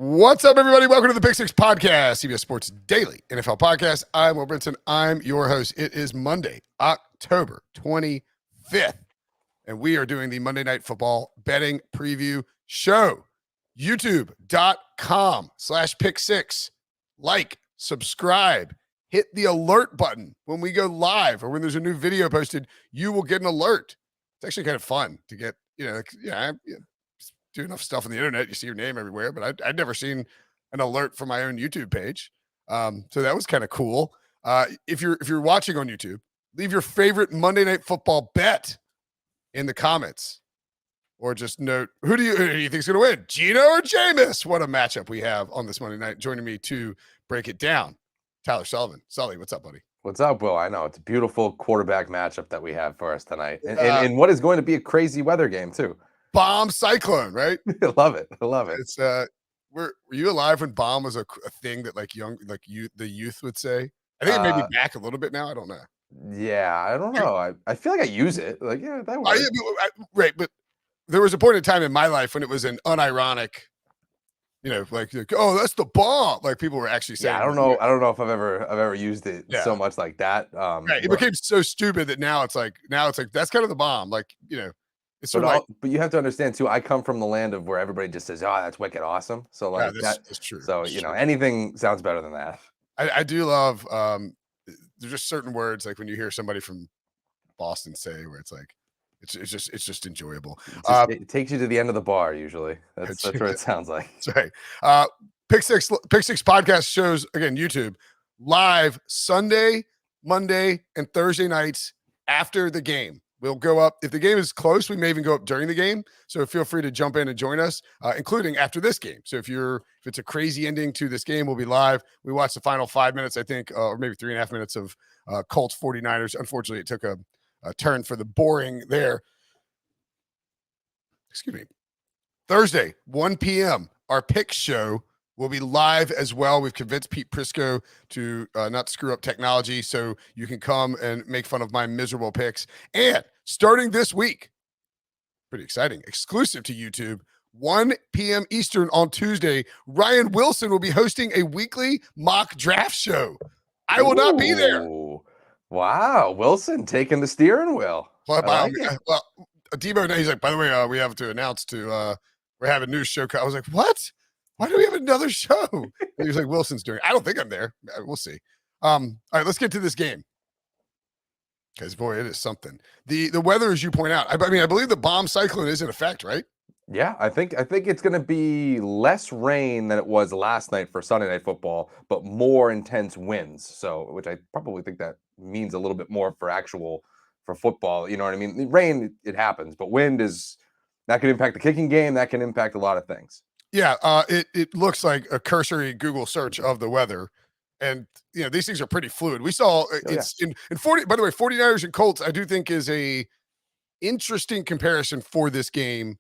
What's up, everybody? Welcome to the Pick Six Podcast, CBS Sports Daily NFL Podcast. I'm Will Brinson. I'm your host. It is Monday, October 25th, and we are doing the Monday Night Football betting preview show. YouTube.com/Pick6. Like, subscribe, hit the alert button when we go live or when there's a new video posted. You will get an alert. It's actually kind of fun to get, do enough stuff on the internet. You see your name everywhere, but I'd never seen an alert from my own YouTube page. So that was kind of cool. If you're watching on YouTube, leave your favorite Monday Night Football bet in the comments, or just note who do you think is going to win, Gino or Jameis? What a matchup we have on this Monday night. Joining me to break it down, Tyler Sullivan. Sully, what's up, buddy? What's up, Will? I know it's a beautiful quarterback matchup that we have for us tonight, and what is going to be a crazy weather game too. Bomb Cyclone, right? I love it. It's were you alive when bomb was a thing that the youth would say? I think it may be back a little bit now. I don't know. Yeah, I don't know. I feel like I use it. Like, yeah, that works. Right, but there was a point in time in my life when it was an unironic, like oh, that's the bomb. Like people were actually saying. Yeah, I don't know if I've ever used it so much like that. Right, it became so stupid that now it's like that's kind of the bomb. Like, it's sort of but you have to understand too. I come from the land of where everybody just says, "Oh, that's wicked awesome." So like that's true. So anything sounds better than that. I do love. There's just certain words like when you hear somebody from Boston say where it's like it's just enjoyable. It takes you to the end of the bar usually. That's what it sounds like. That's right. Pick Six podcast shows again YouTube live Sunday, Monday, and Thursday nights after the game. We'll go up. If the game is close, we may even go up during the game. So feel free to jump in and join us, including after this game. So if it's a crazy ending to this game, we'll be live. We watched the final 5 minutes, I think, or maybe 3.5 minutes of Colts 49ers. Unfortunately, it took a turn for the boring there. Excuse me. Thursday, 1 p.m., our pick show will be live as well. We've convinced Pete Prisco to not screw up technology, so you can come and make fun of my miserable picks. And starting this week, pretty exciting, exclusive to YouTube, 1 p.m. Eastern on Tuesday, Ryan Wilson will be hosting a weekly mock draft show. I will not be there. Wow, Wilson taking the steering wheel. Well, Debo, he's like, by the way, we have to announce we're having a new show. I was like, what? Why do we have another show? And he was like, Wilson's doing it. I don't think I'm there. We'll see. All right, let's get to this game. Because, boy, it is something. The weather, as you point out, I believe the bomb cyclone is in effect, right? Yeah, I think it's going to be less rain than it was last night for Sunday Night Football, but more intense winds. So, which I probably think that means a little bit more for football. You know what I mean? The rain, it happens, but wind that can impact the kicking game. That can impact a lot of things. Yeah, it looks like a cursory Google search of the weather, and these things are pretty fluid. We saw in 40. By the way, 49ers and Colts, I do think is a interesting comparison for this game.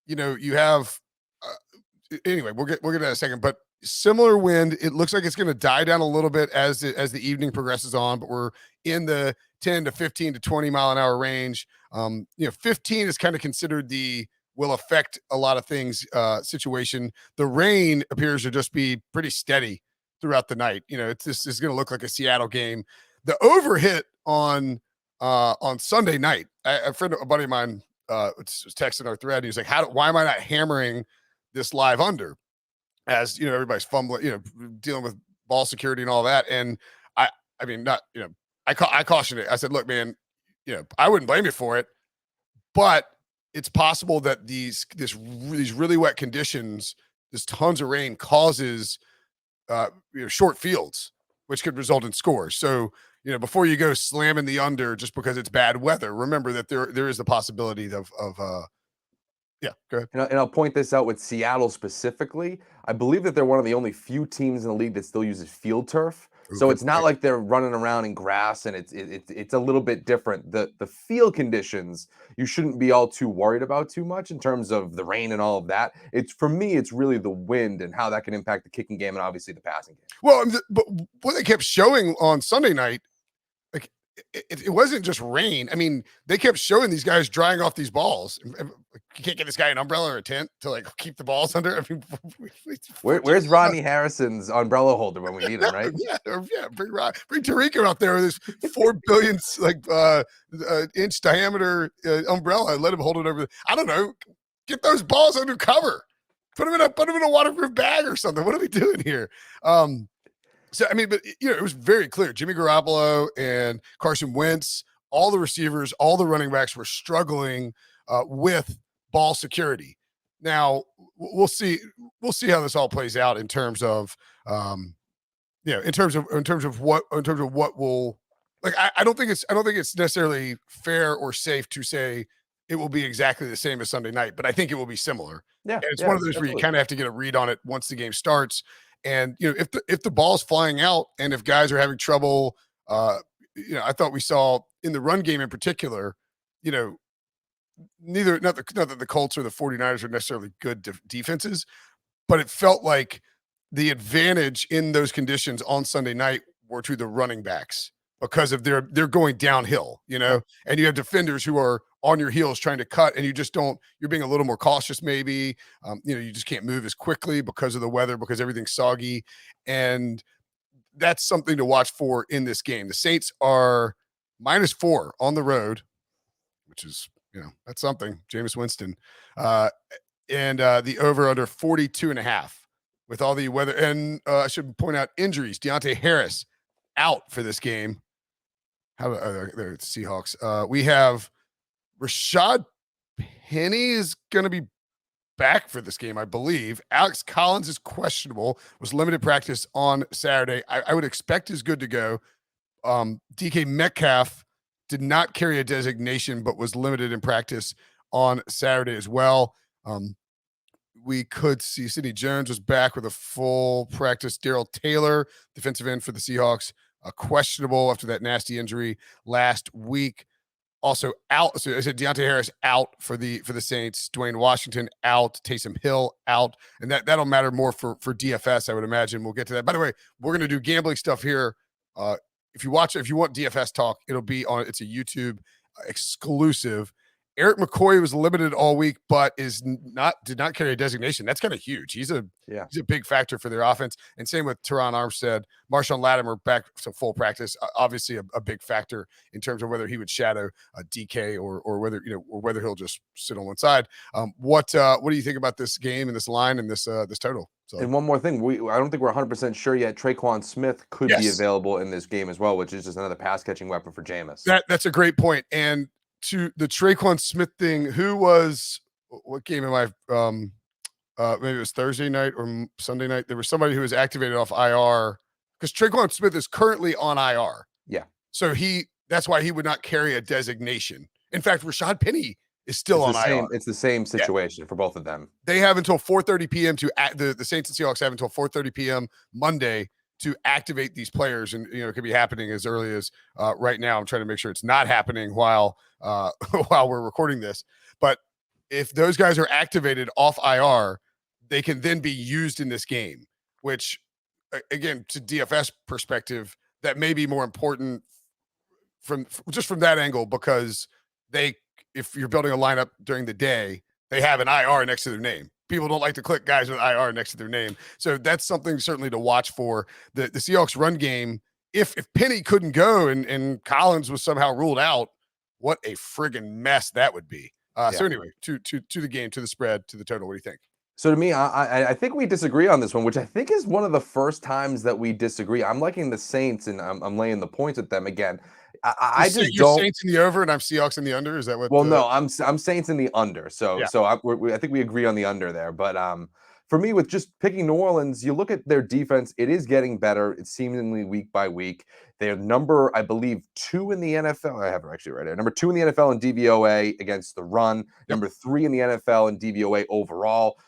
You have anyway. We'll get to that in a second, but similar wind. It looks like it's going to die down a little bit as the evening progresses on, but we're in the 10 to 15 to 20 mile an hour range. 15 is kind of considered will affect a lot of things situation. The rain appears to just be pretty steady throughout the night. This is going to look like a Seattle game. The overhit on Sunday night, a buddy of mine was texting our thread. He was like, why am I not hammering this live under? As everybody's fumbling, dealing with ball security and all that. And I cautioned it. I said, look, man, I wouldn't blame you for it, but it's possible that these really wet conditions, this tons of rain causes short fields, which could result in scores. So, before you go slamming the under just because it's bad weather, remember that there is the possibility of yeah, go ahead. And I'll point this out with Seattle specifically. I believe that they're one of the only few teams in the league that still uses field turf. So it's not like they're running around in grass, and it's a little bit different. The field conditions you shouldn't be all too worried about too much in terms of the rain and all of that. For me, it's really the wind and how that can impact the kicking game and obviously the passing game. Well, but what they kept showing on Sunday night, like it wasn't just rain. I mean, they kept showing these guys drying off these balls. You can't get this guy an umbrella or a tent to like keep the balls under. I mean, where's Rodney Harrison's umbrella holder when we need him, right? Yeah. Bring Tariq out there with this 4 billion inch diameter umbrella. Let him hold it over. I don't know. Get those balls under cover. Put them in a waterproof bag or something. What are we doing here? So, I mean, but, it was very clear. Jimmy Garoppolo and Carson Wentz, all the receivers, all the running backs were struggling with ball security. Now, we'll see how this all plays out in terms of, in terms of what will, like, I don't think it's necessarily fair or safe to say it will be exactly the same as Sunday night, but I think it will be similar. Yeah. And it's one of those where you kind of have to get a read on it once the game starts. And if the ball's flying out and if guys are having trouble, I thought we saw in the run game in particular, not that the Colts or the 49ers are necessarily good defenses, but it felt like the advantage in those conditions on Sunday night were to the running backs because of they're going downhill, and you have defenders who are on your heels trying to cut, and you're being a little more cautious maybe. You just can't move as quickly because of the weather, because everything's soggy. And that's something to watch for in this game. The Saints are -4 on the road, which is, that's something. Jameis Winston. And the over under 42.5 with all the weather. And I should point out injuries. Deontay Harris out for this game. How about the Seahawks? We have Rashad Penny is going to be back for this game, I believe. Alex Collins is questionable, was limited practice on Saturday. I would expect is good to go. DK Metcalf did not carry a designation, but was limited in practice on Saturday as well. We could see Sidney Jones was back with a full practice. Darrell Taylor, defensive end for the Seahawks, questionable after that nasty injury last week. Also out. So I said Deontay Harris out for the Saints. Dwayne Washington out. Taysom Hill out. And that'll matter more for DFS, I would imagine. We'll get to that. By the way, we're going to do gambling stuff here. If you want DFS talk, it'll be on. It's a YouTube exclusive. Eric McCoy was limited all week, but did not carry a designation. That's kind of huge. He's a big factor for their offense. And same with Teron Armstead. Marshawn Lattimore back to full practice. Obviously a big factor in terms of whether he would shadow a DK or whether he'll just sit on one side. What do you think about this game and this line and this total? So. And one more thing, I don't think we're 100% sure yet. Traquan Smith could be available in this game as well, which is just another pass catching weapon for Jameis. That's a great point. And to the Traquan Smith thing, what game am I? Maybe it was Thursday night or Sunday night. There was somebody who was activated off IR because Traquan Smith is currently on IR. Yeah. So that's why he would not carry a designation. In fact, Rashad Penny is still on IR. It's the same situation for both of them. They have until 4:30 p.m. the Saints and Seahawks have until 4:30 p.m. Monday to activate these players, and it could be happening as early as right now. I'm trying to make sure it's not happening while we're recording this. But if those guys are activated off IR, they can then be used in this game. Which, again, to DFS perspective, that may be more important from that angle because if you're building a lineup during the day, they have an IR next to their name. People don't like to click guys with IR next to their name. So that's something certainly to watch for. The Seahawks run game, if Penny couldn't go and Collins was somehow ruled out, what a friggin' mess that would be. So anyway, to the game, to the spread, to the total, what do you think? So to me, I think we disagree on this one, which I think is one of the first times that we disagree. I'm liking the Saints, and I'm laying the points at them again. I just don't. Saints in the over, and I'm Seahawks in the under. Is that what? Well, no, I'm Saints in the under. So I think we agree on the under there. But for me, with just picking New Orleans, you look at their defense; it is getting better. It's seemingly week by week. They're number, I believe, 2 in the NFL. I have it actually right here. Number 2 in the NFL in DVOA against the run. Yep. Number 3 in the NFL in DVOA overall.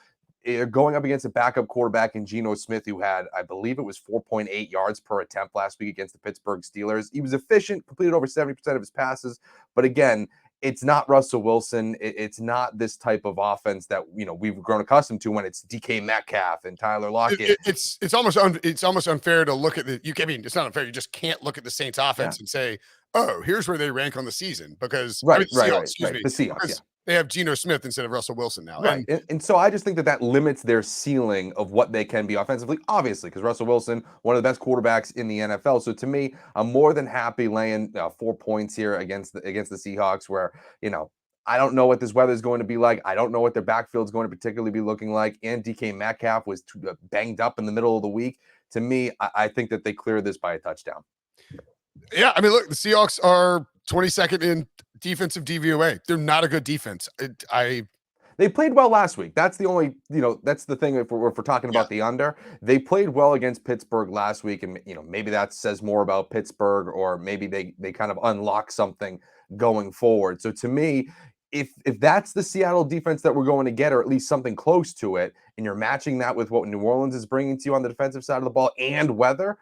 They're going up against a backup quarterback in Geno Smith, who had, I believe it was 4.8 yards per attempt last week against the Pittsburgh Steelers. He was efficient, completed over 70% of his passes. But again, it's not Russell Wilson. It's not this type of offense that we've grown accustomed to when it's DK Metcalf and Tyler Lockett. It's almost unfair to look at it's not unfair. You just can't look at the Saints offense and say, oh, here's where they rank on the season because I Right, mean, the right, Seahawks, right, excuse right. me, The Seahawks, yeah. because they have Geno Smith instead of Russell Wilson now. Right. And And so I just think that that limits their ceiling of what they can be offensively, obviously, because Russell Wilson, one of the best quarterbacks in the NFL. So to me, I'm more than happy laying 4 points here against the Seahawks, where, I don't know what this weather is going to be like. I don't know what their backfield is going to particularly be looking like. And DK Metcalf was banged up in the middle of the week. To me, I think that they clear this by a touchdown. yeah, I mean, look, the Seahawks are 22nd in defensive DVOA. They're not a good defense. They played well last week. That's the only, that's the thing. If we're talking Yeah. about the under, they played well against Pittsburgh last week, and maybe that says more about Pittsburgh, or maybe they kind of unlock something going forward. So to me, if that's the Seattle defense that we're going to get, or at least something close to it, and you're matching that with what New Orleans is bringing to you on the defensive side of the ball and weather,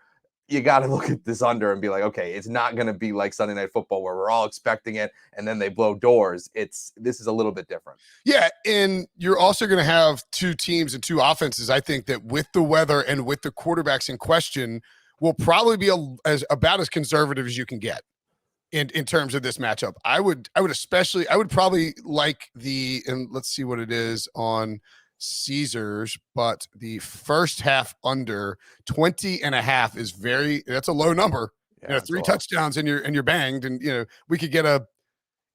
you got to look at this under and be like, okay, it's not going to be like Sunday Night Football where we're all expecting it and then they blow doors. This is a little bit different. Yeah, and you're also going to have two teams and two offenses. I think that with the weather and with the quarterbacks in question, will probably be about as conservative as you can get in terms of this matchup. I would probably like and let's see what it is on Caesars, but the first half under 20.5 is that's a low number. Yeah, 3 touchdowns and you're banged, and we could get a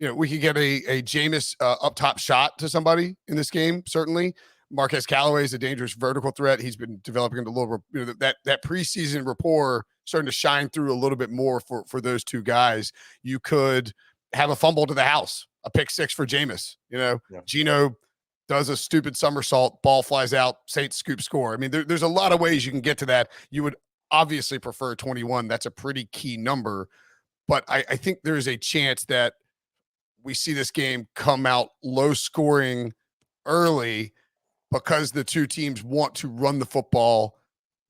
Jameis up top shot to somebody in this game. Certainly, Marquez Callaway is a dangerous vertical threat. He's been developing into a little, that preseason rapport starting to shine through a little bit more for those two guys. You could have a fumble to the house, a pick six for Jameis. Geno does a stupid somersault, ball flies out, Saints scoop score. I mean, there's a lot of ways you can get to that. You would obviously prefer 21. That's a pretty key number, but I think there's a chance that we see this game come out low scoring early because the two teams want to run the football.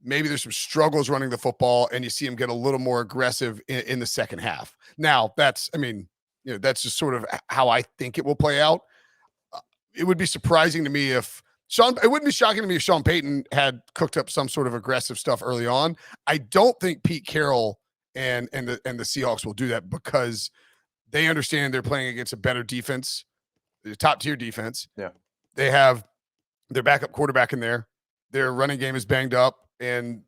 Maybe there's some struggles running the football, and you see them get a little more aggressive in the second half. Now, that's just sort of how I think it will play out. It would be surprising to me it wouldn't be shocking to me if Sean Payton had cooked up some sort of aggressive stuff early on. I don't think Pete Carroll and the Seahawks will do that because they understand they're playing against a better defense, a top tier defense. Yeah. They have their backup quarterback in there. Their running game is banged up, and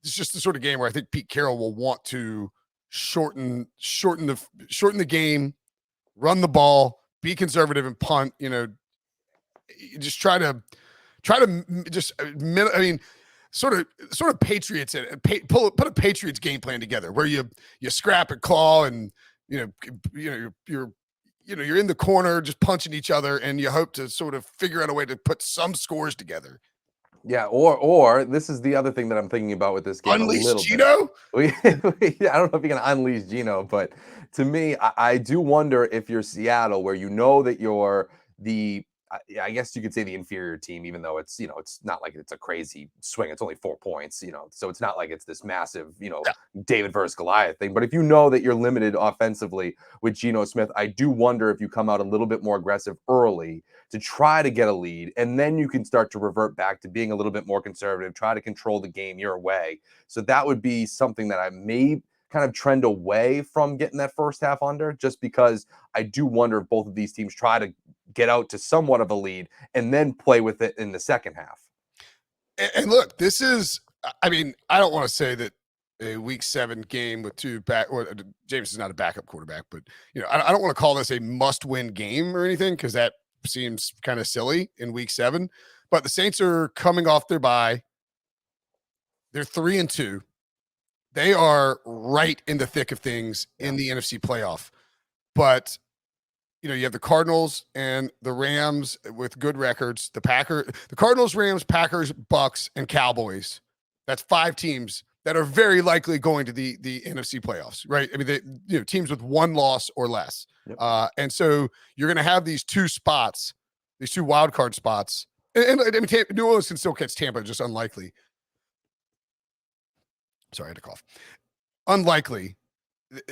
it's just the sort of game where I think Pete Carroll will want to shorten the game, run the ball, be conservative and punt, just try to just, I mean, sort of Patriots put a Patriots game plan together where you scrap and claw, and you're in the corner just punching each other, and you hope to sort of figure out a way to put some scores together. Yeah, or this is the other thing that I'm thinking about with this game. Unleash Geno? I don't know if you're going to unleash Geno, but to me, I do wonder if you're Seattle, where that you're I guess you could say the inferior team, even though it's not like it's a crazy swing. It's only 4 points, so it's not like it's this massive, David versus Goliath thing. But if you know that you're limited offensively with Geno Smith, I do wonder if you come out a little bit more aggressive early to try to get a lead, and then you can start to revert back to being a little bit more conservative, try to control the game your way. So that would be something that I may kind of trend away from getting that first half under, just because I do wonder if both of these teams try to get out to somewhat of a lead and then play with it in the second half. And look, this is, I mean, I don't want to say that a week 7 game with James is not a backup quarterback, but I don't want to call this a must-win game or anything, because that seems kind of silly in week 7. But the Saints are coming off their bye. They're 3-2. They are right in the thick of things in the NFC playoff. But you have the Cardinals and the Rams with good records. The Cardinals, Rams, Packers, Bucks, and Cowboys. That's 5 teams that are very likely going to the NFC playoffs, right? I mean, teams with 1 loss or less. Yep. And so you're going to have these 2 spots, these 2 wild card spots. And I mean, New Orleans can still catch Tampa, just unlikely. Sorry, I had to cough. Unlikely.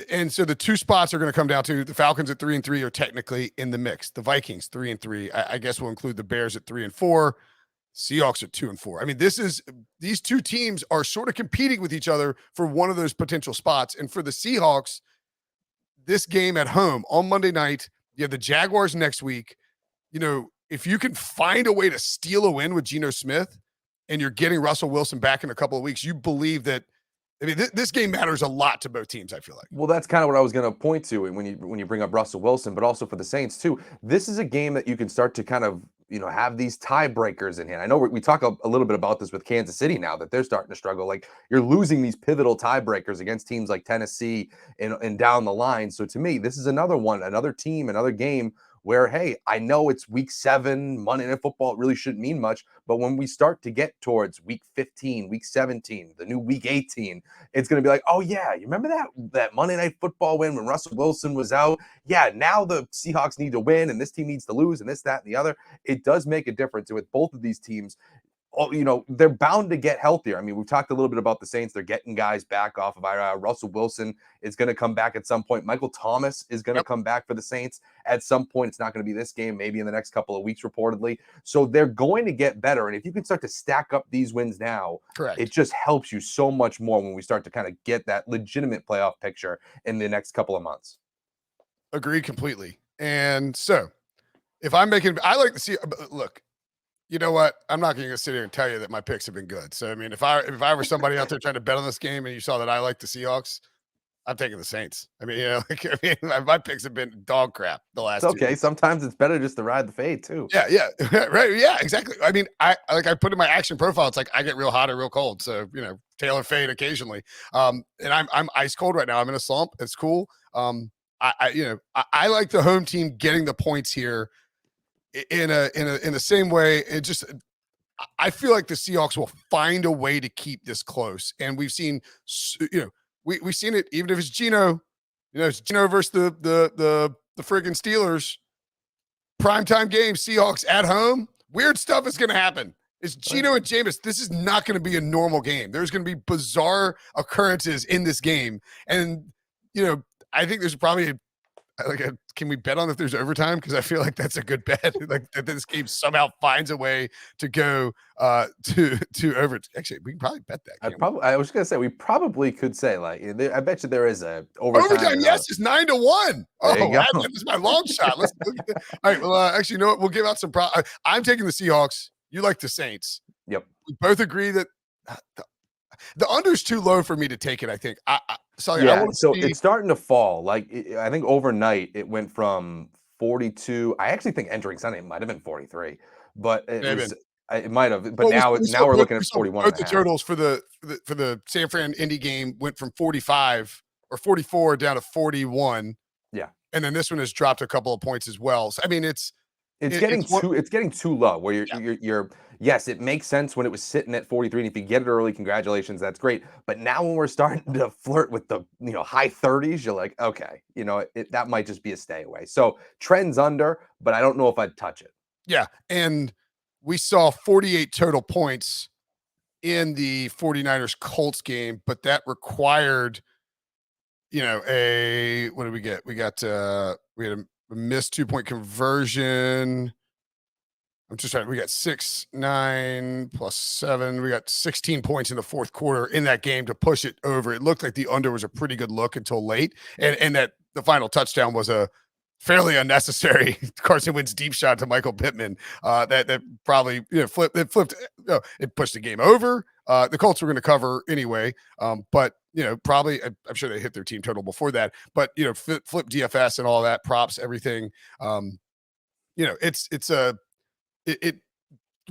And so the 2 spots are going to come down to the Falcons at 3-3 are technically in the mix. The Vikings 3-3. I guess we'll include the Bears at 3-4. Seahawks at 2-4. I mean, these 2 teams are sort of competing with each other for one of those potential spots. And for the Seahawks, this game at home on Monday night. You have the Jaguars next week. If you can find a way to steal a win with Geno Smith and you're getting Russell Wilson back in a couple of weeks, you believe that. I mean, this game matters a lot to both teams, I feel like. Well, that's kind of what I was going to point to when you bring up Russell Wilson, but also for the Saints too. This is a game that you can start to kind of have these tiebreakers in here. I know we talk a little bit about this with Kansas City now that they're starting to struggle. Like you're losing these pivotal tiebreakers against teams like Tennessee and down the line. So to me, this is another team, another game where, hey, I know it's week 7, Monday Night Football, it really shouldn't mean much. But when we start to get towards week 15, week 17, the new week 18, it's going to be like, oh, yeah, you remember that Monday Night Football win when Russell Wilson was out? Yeah, now the Seahawks need to win, and this team needs to lose, and this, that, and the other. It does make a difference with both of these teams. They're bound to get healthier. I mean, we've talked a little bit about the Saints. They're getting guys back off of IR. Russell Wilson is going to come back at some point. Michael Thomas is going to come back for the Saints at some point. It's not going to be this game, maybe in the next couple of weeks, reportedly. So they're going to get better. And if you can start to stack up these wins now, correct, it just helps you so much more when we start to kind of get that legitimate playoff picture in the next couple of months. Agreed completely. And so I like to see, look, you know what? I'm not going to sit here and tell you that my picks have been good. So, I mean, if I were somebody out there trying to bet on this game and you saw that I like the Seahawks, I'm taking the Saints. I mean, my picks have been dog crap the last. It's okay. Sometimes it's better just to ride the fade too. Yeah, right. Yeah, exactly. I mean, I put in my action profile. It's like I get real hot or real cold. So tailor fade occasionally. And I'm ice cold right now. I'm in a slump. It's cool. I like the home team getting the points here. In the same way, I feel like the Seahawks will find a way to keep this close, and we've seen, we've seen it even if it's Geno, it's Geno versus the friggin' Steelers, primetime game, Seahawks at home. Weird stuff is going to happen. It's Geno and Jameis. This is not going to be a normal game. There's going to be bizarre occurrences in this game, and I think there's probably can we bet on if there's overtime? Because I feel like that's a good bet. Like that this game somehow finds a way to go to over. Actually, we can probably bet that. I was gonna say we probably could say I bet you there is a overtime. Yes, it's 9-1. Oh, this is my long shot. Let's look at that. All right. Well, actually, you know what? We'll give out some. I'm taking the Seahawks. You like the Saints. Yep. We both agree that the under's too low for me to take it. I think. So it's starting to fall. I think overnight it went from 42. I actually think entering Sunday it might have been 43, but it might have. But now we're looking at 41. Both the totals for the San Fran Indy game went from 45 or 44 down to 41. Yeah, and then this one has dropped a couple of points as well. So I mean, it's getting too low. Where you're yes, it makes sense when it was sitting at 43, and if you get it early, congratulations, that's great. But now when we're starting to flirt with the high 30s, you're like, okay, that might just be a stay away. So trends under, but I don't know if I'd touch it. Yeah, and we saw 48 total points in the 49ers Colts game, but that required what did we get? We had a missed 2-point conversion. I'm just trying. We got 6, 9 plus 7. We got 16 points in the fourth quarter in that game to push it over. It looked like the under was a pretty good look until late, and that the final touchdown was a fairly unnecessary Carson Wentz deep shot to Michael Pittman. That probably flipped. It pushed the game over. The Colts were going to cover anyway, but probably I'm sure they hit their team total before that. But flip DFS and all that, props, everything. It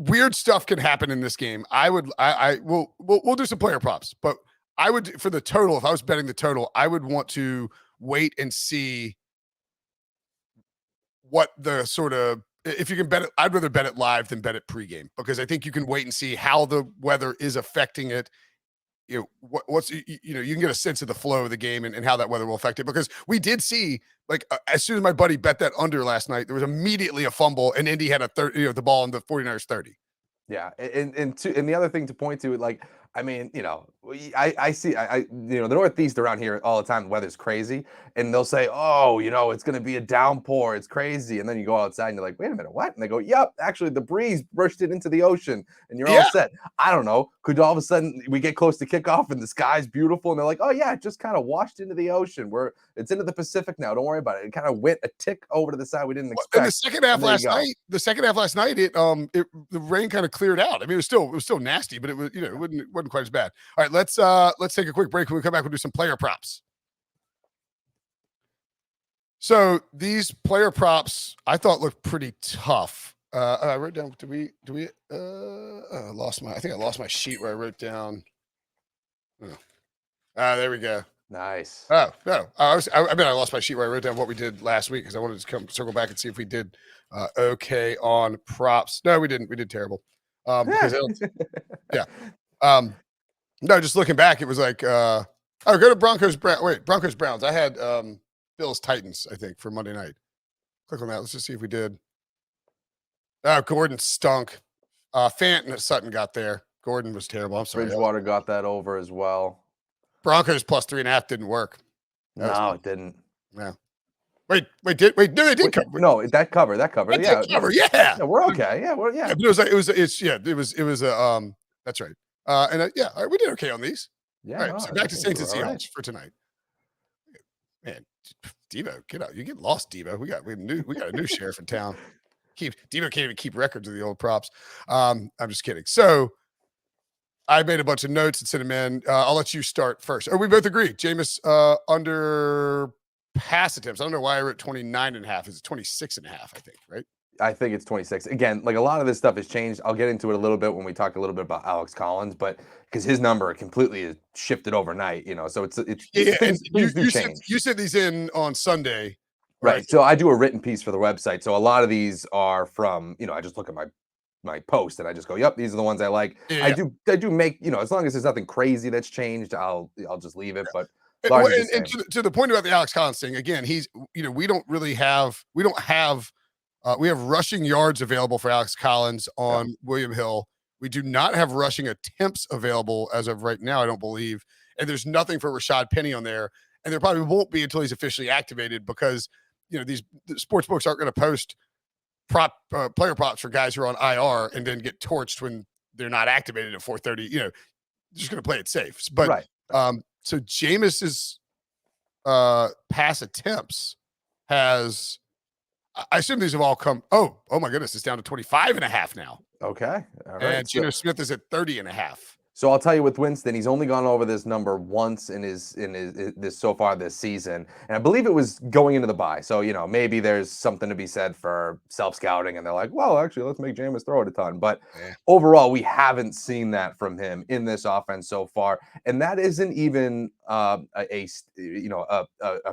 weird stuff can happen in this game. We'll do some player props, but I would, for the total, if I was betting the total, I would want to wait and see what the sort of, if you can bet it, I'd rather bet it live than bet it pregame, because I think you can wait and see how the weather is affecting it. You can get a sense of the flow of the game and how that weather will affect it, because we did see, as soon as my buddy bet that under last night, there was immediately a fumble and Indy had the ball in the 49ers 30. Yeah, and the other thing to point to, I mean, I see, the Northeast around here all the time, the weather's crazy, and they'll say, oh, it's going to be a downpour. It's crazy. And then you go outside and you're like, wait a minute, what? And they go, yep, actually, the breeze brushed it into the ocean and you're all Yeah. set. I don't know. Could all of a sudden we get close to kickoff and the sky's beautiful and they're like, oh, yeah, it just kind of washed into the ocean. It's into the Pacific now. Don't worry about it. It kind of went a tick over to the side we didn't expect. And the second half last night, the rain kind of cleared out. I mean, it was still nasty, but it was, it wasn't quite as bad. All right, let's take a quick break. When we come back, we'll do some player props. So these player props I thought looked pretty tough. I wrote down, I think I lost my sheet where I wrote down. There we go. Nice. Oh, no. I lost my sheet where I wrote down what we did last week because I wanted to circle back and see if we did okay on props. No, we didn't. We did terrible. Yeah. No, just looking back, it was like, go to Broncos Browns. I had Bills Titans, I think, for Monday night. Click on that. Let's just see if we did. Gordon stunk. Fant and Sutton got there. Gordon was terrible. I'm sorry. Bridgewater got that over as well. Broncos plus 3.5 didn't work. No, it didn't. Yeah. Wait, no, they did cover. No, that covered. Yeah. Yeah, we're okay. Yeah, Yeah, but that's right. All right, we did okay on these. Yeah. All right, so back to Saints and Seahawks for tonight. Man, Devo, get out. You get lost, Devo. We got a new sheriff in town. Devo can't even keep records of the old props. I'm just kidding. So I made a bunch of notes and sent them in. I'll let you start first. Oh, we both agree. Jameis under pass attempts. I don't know why I wrote 29.5. It's 26.5, I think, right? I think it's 26. Again, like a lot of this stuff has changed. I'll get into it a little bit when we talk a little bit about Alex Collins, but because his number completely is shifted overnight, so it's things do change. You sent these in on Sunday. Right. So I do a written piece for the website. So a lot of these are from, I just look at my post and I just go, yep, these are the ones I like. Yeah. I do make, as long as there's nothing crazy that's changed, I'll just leave it. But and to the point about the Alex Collins thing, again, he's, we have rushing yards available for Alex Collins on William Hill. We do not have rushing attempts available as of right now, I don't believe. And there's nothing for Rashad Penny on there. And there probably won't be until he's officially activated because, the sports books aren't going to post player props for guys who are on IR and then get torched when they're not activated at 4:30. They're just going to play it safe. But so Jameis's pass attempts has, I assume these have all come. Oh my goodness, it's down to 25.5 now. Okay. All right. And Geno Smith is at 30.5. So I'll tell you with Winston, he's only gone over this number once in his this so far this season, and I believe it was going into the bye. So maybe there's something to be said for self-scouting, and they're like, well, actually, let's make Jameis throw it a ton. But overall, we haven't seen that from him in this offense so far, and that isn't even a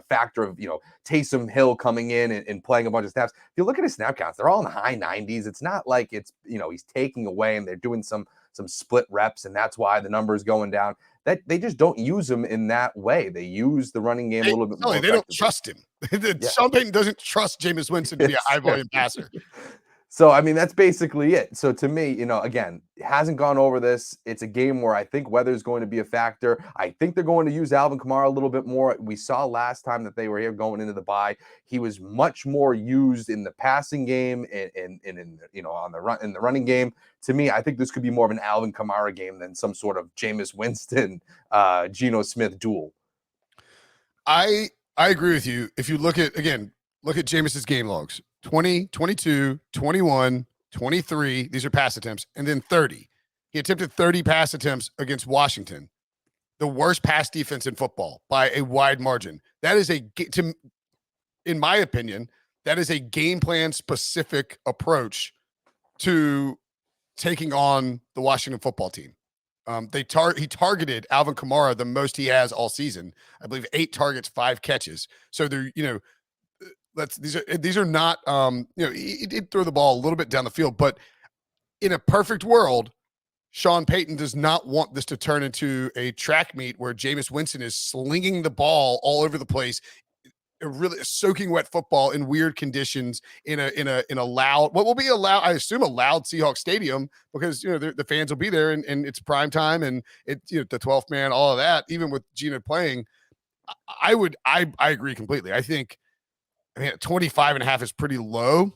factor of Taysom Hill coming in and playing a bunch of snaps. If you look at his snap counts, they're all in the high 90s. It's not like it's he's taking away and they're doing some split reps, and that's why the number is going down. That they just don't use him in that way. They use the running game a little bit more. They don't trust him. Sean Payton doesn't trust Jameis Winston to be a high volume passer. So, I mean, that's basically it. So, to me, again, it hasn't gone over this. It's a game where I think weather's going to be a factor. I think they're going to use Alvin Kamara a little bit more. We saw last time that they were here going into the bye. He was much more used in the passing game and in the running game. To me, I think this could be more of an Alvin Kamara game than some sort of Jameis Winston, Geno Smith duel. I agree with you. If you look at Jameis's game logs. 20, 22, 21, 23. These are pass attempts. And then 30. He attempted 30 pass attempts against Washington. The worst pass defense in football by a wide margin. That is in my opinion, that is a game plan specific approach to taking on the Washington football team. He targeted Alvin Kamara the most he has all season. I believe 8 targets, 5 catches. So they're, these are not he did throw the ball a little bit down the field, but in a perfect world, Sean Payton does not want this to turn into a track meet where Jameis Winston is slinging the ball all over the place a really soaking wet football in weird conditions in a loud, what will be a loud, I assume, a loud Seahawks stadium, because the fans will be there, and it's prime time, and the 12th man, all of that. Even with Gino playing, I agree completely. I think, 25.5 is pretty low.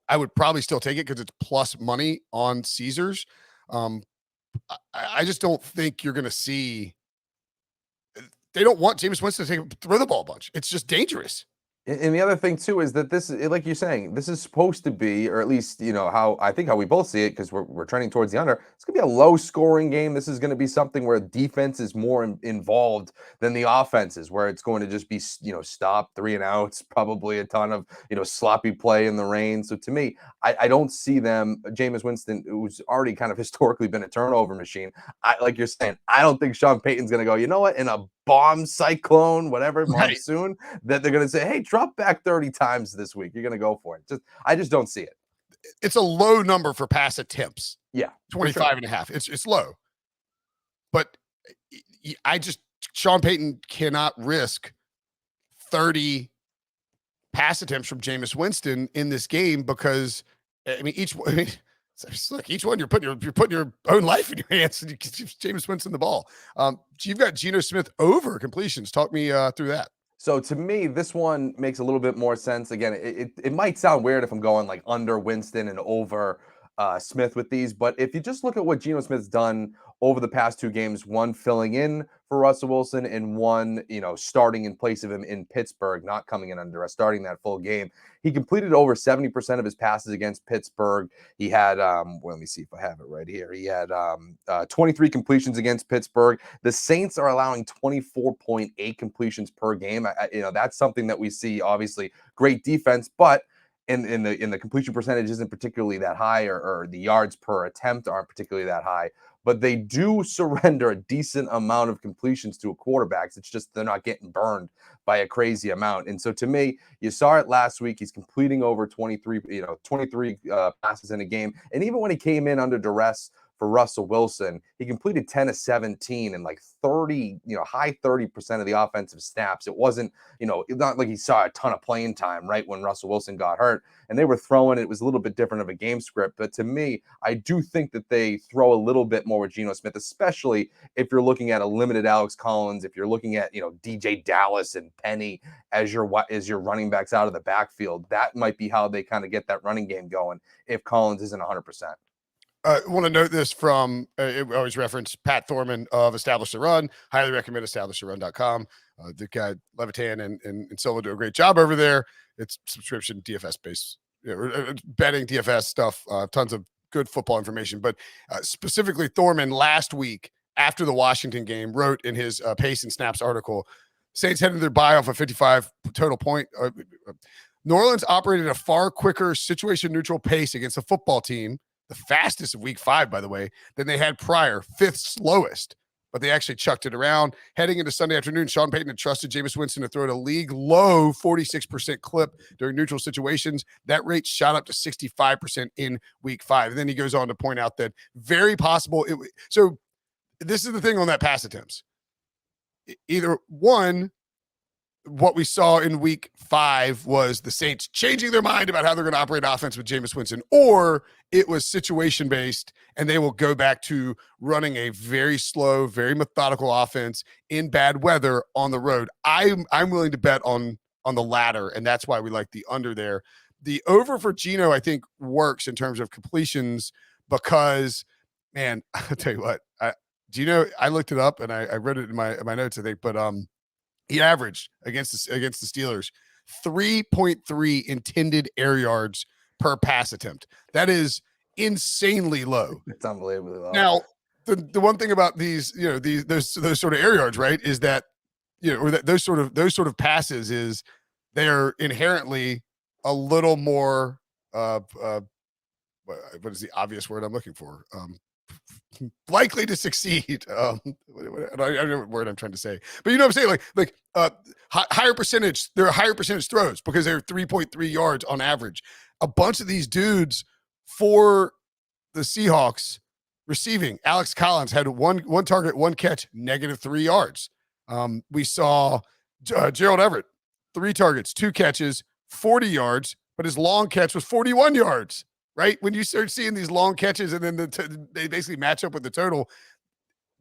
I would probably still take it because it's plus money on Caesars. I just don't think you're going to see. They don't want Jameis Winston to throw the ball a bunch. It's just dangerous. And the other thing too is that this is, like you're saying, this is supposed to be, or at least how I think how we both see it, because we're trending towards the under. It's gonna be a low scoring game. This is going to be something where defense is more involved than the offenses, where it's going to just be stop 3 and outs, probably a ton of sloppy play in the rain. So to me, I don't see them. Jameis Winston, who's already kind of historically been a turnover machine, like you're saying, I don't think Sean Payton's gonna go, in a bomb cyclone, whatever, monsoon, that they're going to say, hey, drop back 30 times this week. You're going to go for it. I just don't see it. It's a low number for pass attempts. Yeah. 25.5. It's low. But Sean Payton cannot risk 30 pass attempts from Jameis Winston in this game, because each one you're putting your own life in your hands, and you give Jameis Winston the ball. You've got Geno Smith over completions. Talk me through that. So to me, this one makes a little bit more sense. Again, it might sound weird if I'm going like under Winston and over Smith with these, but if you just look at what Geno Smith's done over the past 2 games, one filling in for Russell Wilson and one, starting in place of him in Pittsburgh, not coming in under starting that full game. He completed over 70% of his passes against Pittsburgh. He had, let me see if I have it right here. He had 23 completions against Pittsburgh. The Saints are allowing 24.8 completions per game. That's something that we see, obviously, great defense, but in the completion percentage isn't particularly that high, or the yards per attempt aren't particularly that high, but they do surrender a decent amount of completions to quarterbacks. It's just they're not getting burned by a crazy amount. And so to me, you saw it last week. He's completing over 23 passes in a game. And even when he came in under duress for Russell Wilson, he completed 10 of 17 and like 30, high 30% of the offensive snaps. It wasn't, not like he saw a ton of playing time right when Russell Wilson got hurt, and they were throwing. It was a little bit different of a game script. But to me, I do think that they throw a little bit more with Geno Smith, especially if you're looking at a limited Alex Collins, if you're looking at, DJ Dallas and Penny as your running backs out of the backfield. That might be how they kind of get that running game going if Collins isn't 100%. I want to note this from, I always reference Pat Thorman of Establish the Run. Highly recommend establishthерun.com. The guy Levitan and Sullivan do a great job over there. It's subscription DFS based, betting DFS stuff, tons of good football information. But specifically, Thorman last week after the Washington game wrote in his Pace and Snaps article, Saints headed their bye off a 55 total point. New Orleans operated a far quicker situation neutral pace against a football team, the fastest of week 5, by the way, than they had prior, 5th slowest, but they actually chucked it around. Heading into Sunday afternoon, Sean Payton had trusted Jameis Winston to throw at a league low 46% clip during neutral situations. That rate shot up to 65% in week 5. And then he goes on to point out that very possible. So this is the thing on that pass attempts. Either one, what we saw in week 5 was the Saints changing their mind about how they're going to operate offense with Jameis Winston, or it was situation based and they will go back to running a very slow, very methodical offense in bad weather on the road. I'm willing to bet on the latter, and that's why we like the under there. The over for Geno, I think, works in terms of completions because, man, I'll tell you what, Geno, I looked it up and I read it in my notes, I think, but he averaged against the Steelers 3.3 intended air yards per pass attempt. That is insanely low. It's unbelievably low. Now, the one thing about those sort of air yards, right, is that or that those sort of passes is they're inherently a little more what is the obvious word I'm looking for? Likely to succeed. I don't know what word I'm trying to say, but you know what I'm saying? Like higher percentage. There are higher percentage throws because they're 3.3 yards on average. A bunch of these dudes for the Seahawks receiving. Alex Collins had one target, one catch, -3 yards. We saw Gerald Everett 3 targets, 2 catches, 40 yards, but his long catch was 41 yards, right? When you start seeing these long catches and then they basically match up with the total,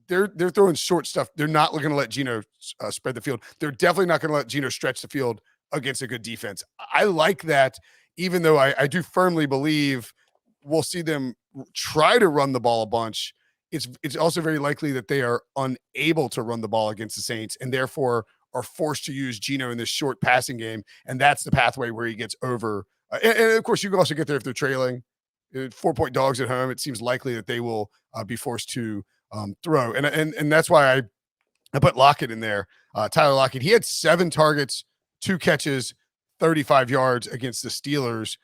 they're throwing short stuff. They're not going to let Geno spread the field. They're definitely not going to let Geno stretch the field against a good defense. I like that, even though I do firmly believe we'll see them try to run the ball a bunch. It's also very likely that they are unable to run the ball against the Saints and therefore are forced to use Geno in this short passing game. And that's the pathway where he gets over. And of course, you can also get there if they're trailing. 4-point dogs at home, it seems likely that they will be forced to throw. And that's why I put Lockett in there. Tyler Lockett, he had 7 targets, 2 catches, 35 yards against the Steelers.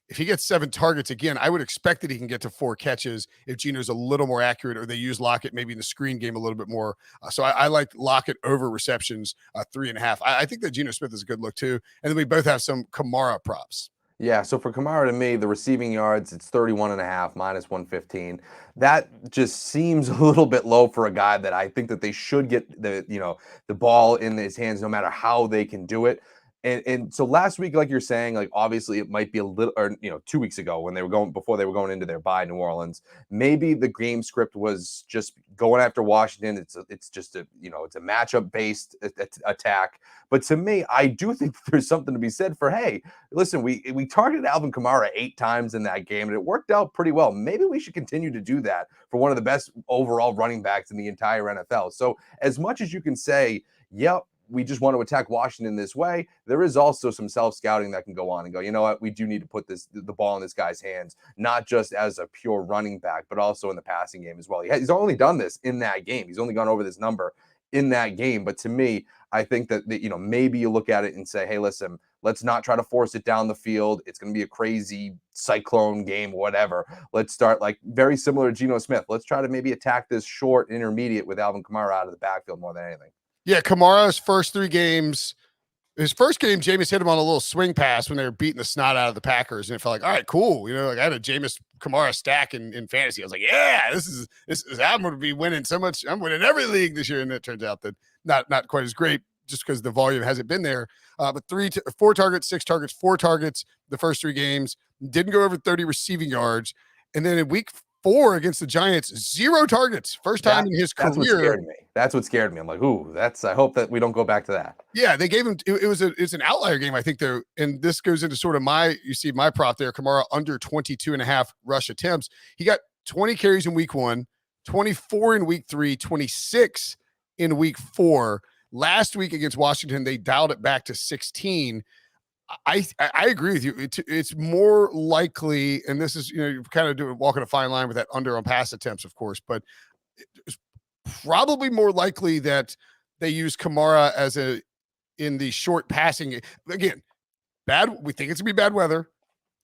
If he gets 7 targets again, I would expect that he can get to 4 catches if Geno's a little more accurate, or they use Lockett maybe in the screen game a little bit more. So I like Lockett over receptions, 3.5. I think that Geno Smith is a good look too. And then we both have some Kamara props. Yeah, so for Kamara, to me, the receiving yards, it's 31.5 minus 115. That just seems a little bit low for a guy that I think that they should get the ball in his hands no matter how they can do it. And so last week, like you're saying, like obviously it might be a little, or 2 weeks ago when before they were going into their bye, New Orleans, maybe the game script was just going after Washington. It's just it's a matchup based attack. But to me, I do think there's something to be said for, hey, listen, we targeted Alvin Kamara 8 times in that game and it worked out pretty well. Maybe we should continue to do that for one of the best overall running backs in the entire NFL. So as much as you can say, yep, we just want to attack Washington this way, there is also some self-scouting that can go on and go, you know what, we do need to put the ball in this guy's hands, not just as a pure running back, but also in the passing game as well. He's only done this in that game. He's only gone over this number in that game. But to me, I think that maybe you look at it and say, hey, listen, let's not try to force it down the field. It's going to be a crazy cyclone game, whatever. Let's start like very similar to Geno Smith. Let's try to maybe attack this short intermediate with Alvin Kamara out of the backfield more than anything. Yeah, Kamara's first 3 games, his first game, Jameis hit him on a little swing pass when they were beating the snot out of the Packers, and it felt like, all right, cool. Like I had a Jameis Kamara stack in fantasy. I was like, yeah, this is I'm going to be winning so much. I'm winning every league this year, and it turns out that not quite as great just because the volume hasn't been there. But 4 targets, 6 targets, 4 targets the first 3 games. Didn't go over 30 receiving yards, and then in week 4 against the Giants, 0 targets. First time in his career. That's what scared me. That's what scared me. I'm like, ooh, I hope that we don't go back to that. Yeah, they gave him, it's an outlier game, I think, though. And this goes into sort of my prop there, Kamara under 22.5 rush attempts. He got 20 carries in week 1, 24 in week 3, 26 in week 4. Last week against Washington, they dialed it back to 16. I agree with you. It's more likely, and this is, you're kind of walking a fine line with that under on pass attempts, of course, but it's probably more likely that they use Kamara in the short passing. Again, we think it's gonna be bad weather.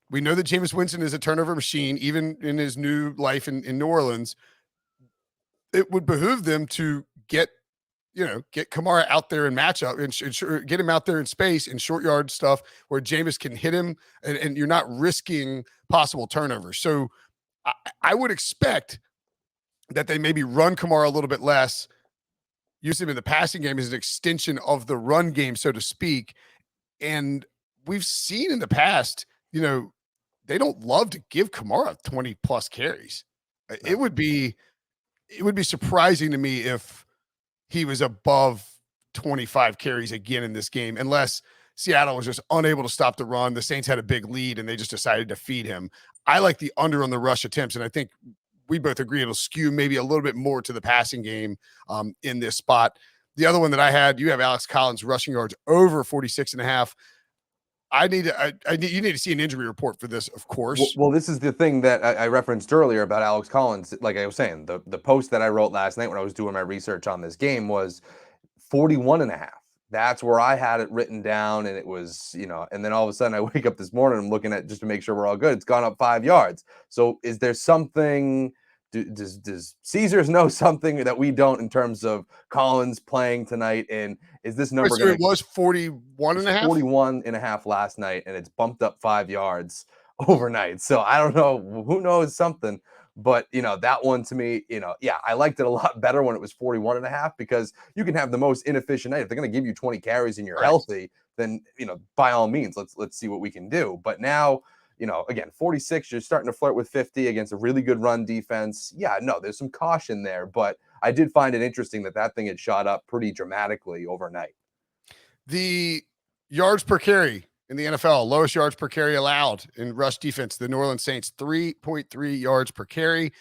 We know that Jameis Winston is a turnover machine, even in his new life in New Orleans. It would behoove them to get Kamara out there and match up and get him out there in space in short yard stuff where Jameis can hit him and you're not risking possible turnovers. So I would expect that they maybe run Kamara a little bit less, use him in the passing game as an extension of the run game, so to speak. And we've seen in the past, they don't love to give Kamara 20 plus carries. It would be surprising to me if he was above 25 carries again in this game, unless Seattle was just unable to stop the run. The Saints had a big lead and they just decided to feed him. I like the under on the rush attempts, and I think we both agree it'll skew maybe a little bit more to the passing game in this spot. The other one that I had, you have Alex Collins rushing yards over 46.5. You need to see an injury report for this, of course. Well, this is the thing that I referenced earlier about Alex Collins. Like I was saying, the post that I wrote last night when I was doing my research on this game was 41.5. That's where I had it written down, and it was, and then all of a sudden I wake up this morning, I'm looking at just to make sure we're all good. It's gone up 5 yards. So is there something? Does Caesars know something that we don't in terms of Collins playing tonight? And is this number so it was 41.5? 41.5 last night, and it's bumped up 5 yards overnight. So I don't know. Who knows something? But, that one to me, yeah, I liked it a lot better when it was 41.5 because you can have the most inefficient night. If they're going to give you 20 carries and you're Right. healthy, then, by all means, let's see what we can do. But now, again, 46, you're starting to flirt with 50 against a really good run defense. Yeah, no, there's some caution there, but I did find it interesting that thing had shot up pretty dramatically overnight. The yards per carry in the NFL, lowest yards per carry allowed in rush defense, the New Orleans Saints, 3.3 yards per carry.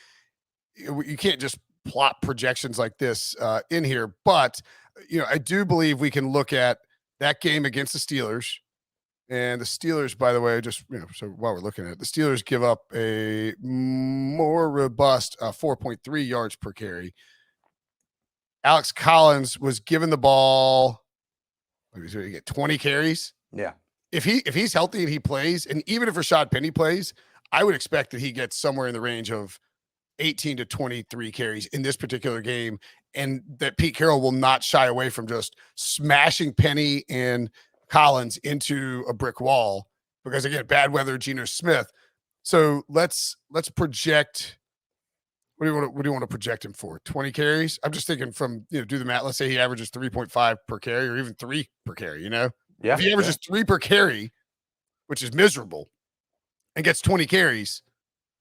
You can't just plot projections like this in here, but I do believe we can look at that game against the Steelers. And the Steelers, by the way, just so while we're looking at it, the Steelers give up a more robust 4.3 yards per carry. Alex Collins was given the ball. He's going to get 20 carries. Yeah. If he's healthy and he plays, and even if Rashad Penny plays, I would expect that he gets somewhere in the range of 18 to 23 carries in this particular game, and that Pete Carroll will not shy away from just smashing Penny and Collins into a brick wall because, again, bad weather, Geno Smith. So let's project. What do you want to project him for? 20 carries? I'm just thinking from, do the math. Let's say he averages 3.5 per carry or even 3 per carry, Yeah. If he averages 3 per carry, which is miserable, and gets 20 carries,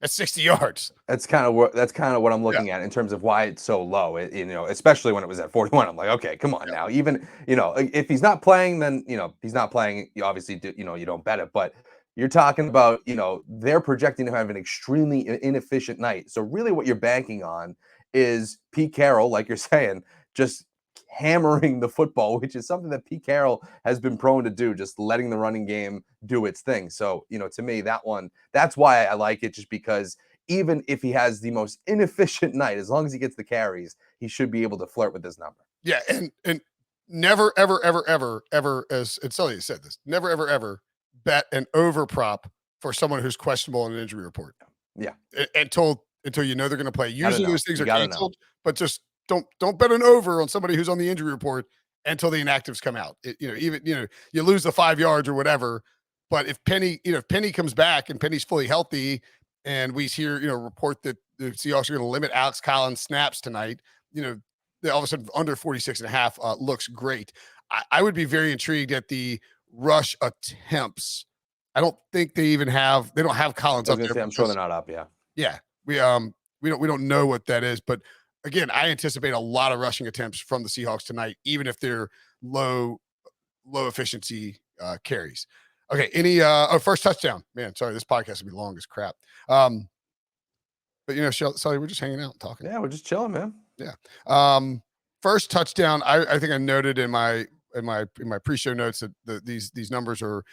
that's 60 yards. That's kind of what I'm looking at in terms of why it's so low. Especially when it was at 41. I'm like, okay, come on now. Even, if he's not playing, then, he's not playing. You obviously do, you don't bet it, but you're talking about, they're projecting to have an extremely inefficient night. So really what you're banking on is Pete Carroll, like you're saying, just hammering the football, which is something that Pete Carroll has been prone to do, just letting the running game do its thing. So, to me, that's why I like it, just because even if he has the most inefficient night, as long as he gets the carries, he should be able to flirt with this number. Yeah, and never, ever, ever, ever, ever, as Sully said this, never, ever, ever bet an over prop for someone who's questionable in an injury report. Yeah. Until they're going to play. Usually those things are canceled, but just don't bet an over on somebody who's on the injury report until the inactives come out. You lose the 5 yards or whatever, but if Penny comes back and Penny's fully healthy, and we hear report that the Seahawks are going to limit Alex Collins snaps tonight, they all of a sudden under 46.5 looks great. I would be very intrigued at the rush attempts. I don't think they don't have Collins up there. I'm sure they're not up. Yeah. Yeah. We don't know what that is, but again, I anticipate a lot of rushing attempts from the Seahawks tonight, even if they're low efficiency carries. Okay. Any first touchdown, man. Sorry, this podcast will be long as crap. But Sully, we're just hanging out and talking. Yeah, we're just chilling, man. Yeah. First touchdown. I think I noted in my pre-show notes that these numbers are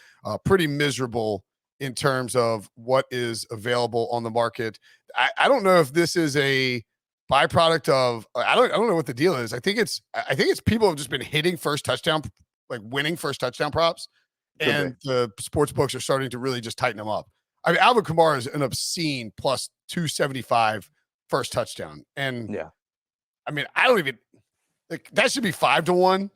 pretty miserable in terms of what is available on the market. I don't know if this is a byproduct of I don't know what the deal is. I think it's people have just been hitting first touchdown, like winning first touchdown props, and the sports books are starting to really just tighten them up. I mean, Alvin Kamara is an obscene plus 275 first touchdown, and yeah, I mean, I don't even that should be 5-1,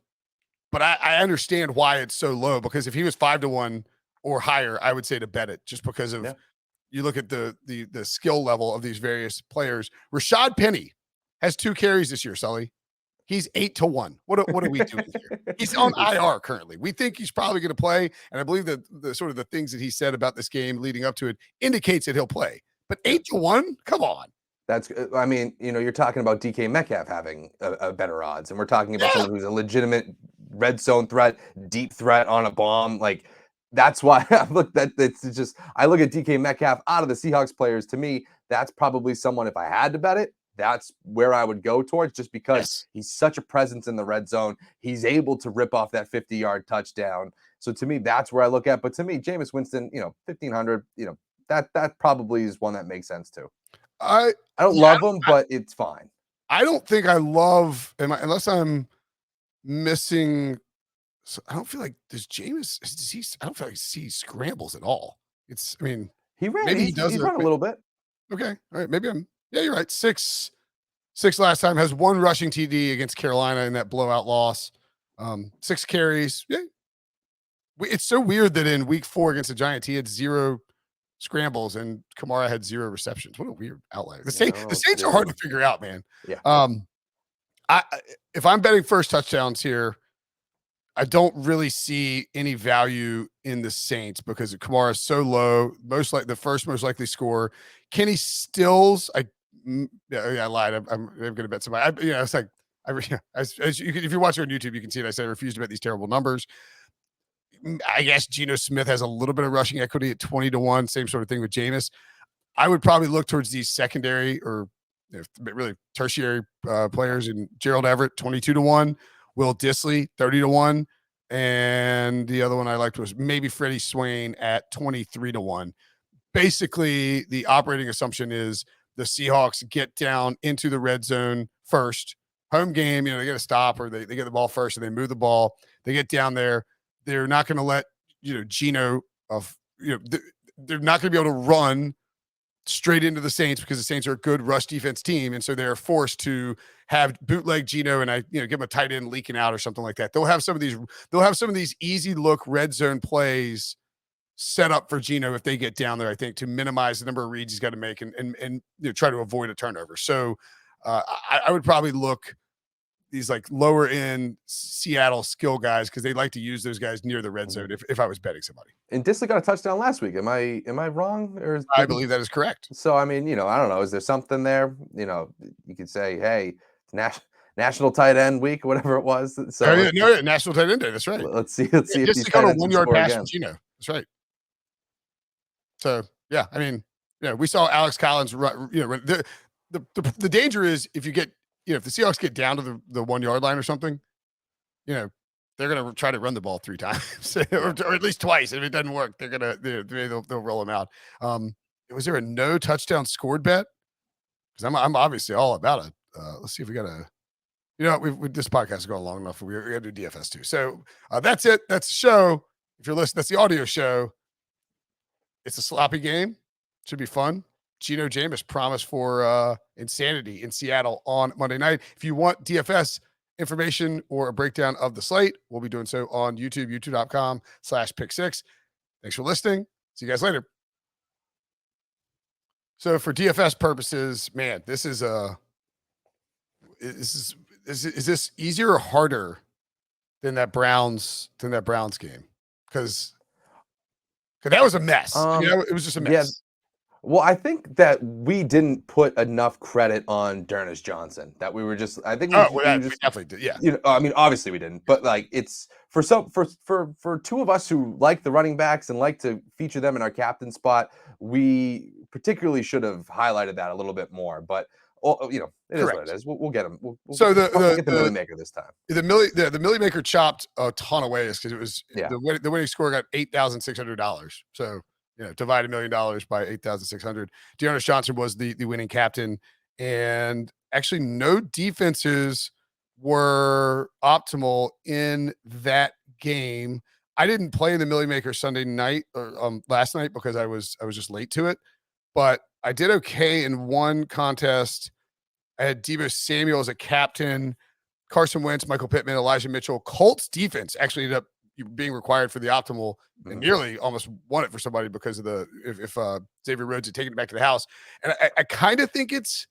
but I understand why it's so low, because if he was 5-1 or higher, I would say to bet it, just because of you look at the skill level of these various players. Rashad Penny has 2 carries this year, Sully. He's 8-1. What are we doing here? He's on IR currently. We think he's probably going to play, and I believe that the sort of the things that he said about this game leading up to it indicates that he'll play. But 8-1, come on. I mean, you're talking about DK Metcalf having a better odds, and we're talking about someone who's a legitimate red zone threat, deep threat on a bomb. Like, that's why I look at DK Metcalf out of the Seahawks players. To me, that's probably someone, if I had to bet it, that's where I would go towards, just because he's such a presence in the red zone. He's able to rip off that 50-yard touchdown. So to me, that's where I look at. But to me, Jameis Winston, 1,500, that probably is one that makes sense too. I don't love him, but it's fine. I don't think I love, unless I'm missing. So I don't feel like I don't feel like he scrambles at all. He ran. Maybe he does. He's run a little bit. Okay. All right. Maybe you're right. Six last time, has 1 rushing TD against Carolina in that blowout loss. 6 carries. Yeah. It's so weird that in week 4 against the Giants, he had 0 scrambles, and Kamara had 0 receptions. What a weird outlier. The Yeah, Saints are hard to figure out, man. Yeah. If I'm betting first touchdowns here, I don't really see any value in the Saints because Kamara is so low. Most likely score. Kenny Stills. I lied. I'm going to bet somebody. It's like as you can, if you're watching on YouTube, you can see it. I said I refuse to bet these terrible numbers. I guess Geno Smith has a little bit of rushing equity at 20-1. Same sort of thing with Jameis. I would probably look towards these secondary or really tertiary players in Gerald Everett 22-1. Will Disley 30-1, and the other one I liked was maybe Freddie Swain at 23-1. Basically, the operating assumption is the Seahawks get down into the red zone first. Home game, they get a stop or they get the ball first and they move the ball. They get down there. They're not going to let Geno they're not going to be able to run straight into the Saints because the Saints are a good rush defense team. And so they're forced to have bootleg Geno and give him a tight end leaking out or something like that. They'll have some of these easy look red zone plays set up for Geno if they get down there, I think, to minimize the number of reads he's got to make and try to avoid a turnover. So I would probably look these like lower end Seattle skill guys because they like to use those guys near the red zone if I was betting somebody. And Disley got a touchdown last week. Am I wrong? I believe that is correct. So I mean, I don't know. Is there something there? You could say, hey, National Tight End Week, whatever it was. So National Tight End Day. That's right. Let's see if these tight ends 1-yard pass from Geno. That's right. So yeah, I mean, we saw Alex Collins. The danger is if you get if the Seahawks get down to the 1-yard line or something, they're going to try to run the ball 3 times or at least twice. If it doesn't work, they'll roll them out. Was there a no touchdown scored bet? Because I'm obviously all about it. Let's see if we got a. This podcast is going long enough. We got to do DFS too. So that's it. That's the show. If you're listening, that's the audio show. It's a sloppy game. Should be fun. Geno Jameis promised for insanity in Seattle on Monday night. If you want DFS information or a breakdown of the slate, we'll be doing so on YouTube, youtube.com/pick6. Thanks for listening. See you guys later. So for DFS purposes, man, is this easier or harder than that Browns game? Because that was a mess. It was just a mess. Yeah. Well, I think that we didn't put enough credit on D'Ernest Johnson. That we were just, I think we definitely did. Yeah. I mean, obviously we didn't, but like it's for two of us who like the running backs and like to feature them in our captain spot, we particularly should have highlighted that a little bit more. But it is what it is. We'll get them. We'll get the Millie Maker this time. The Millie Maker chopped a ton of ways because it was the winning score got $8,600. So divide $1 million by 8,600. D'Ernest Johnson was the winning captain, and actually no defenses were optimal in that game. I didn't play in the Millie Maker Sunday night or last night because I was just late to it, but I did okay in one contest. I had Deebo Samuel as a captain, Carson Wentz, Michael Pittman, Elijah Mitchell. Colts defense actually ended up being required for the optimal and nearly almost won it for somebody because of if Xavier Rhodes had taken it back to the house. And I kind of think it's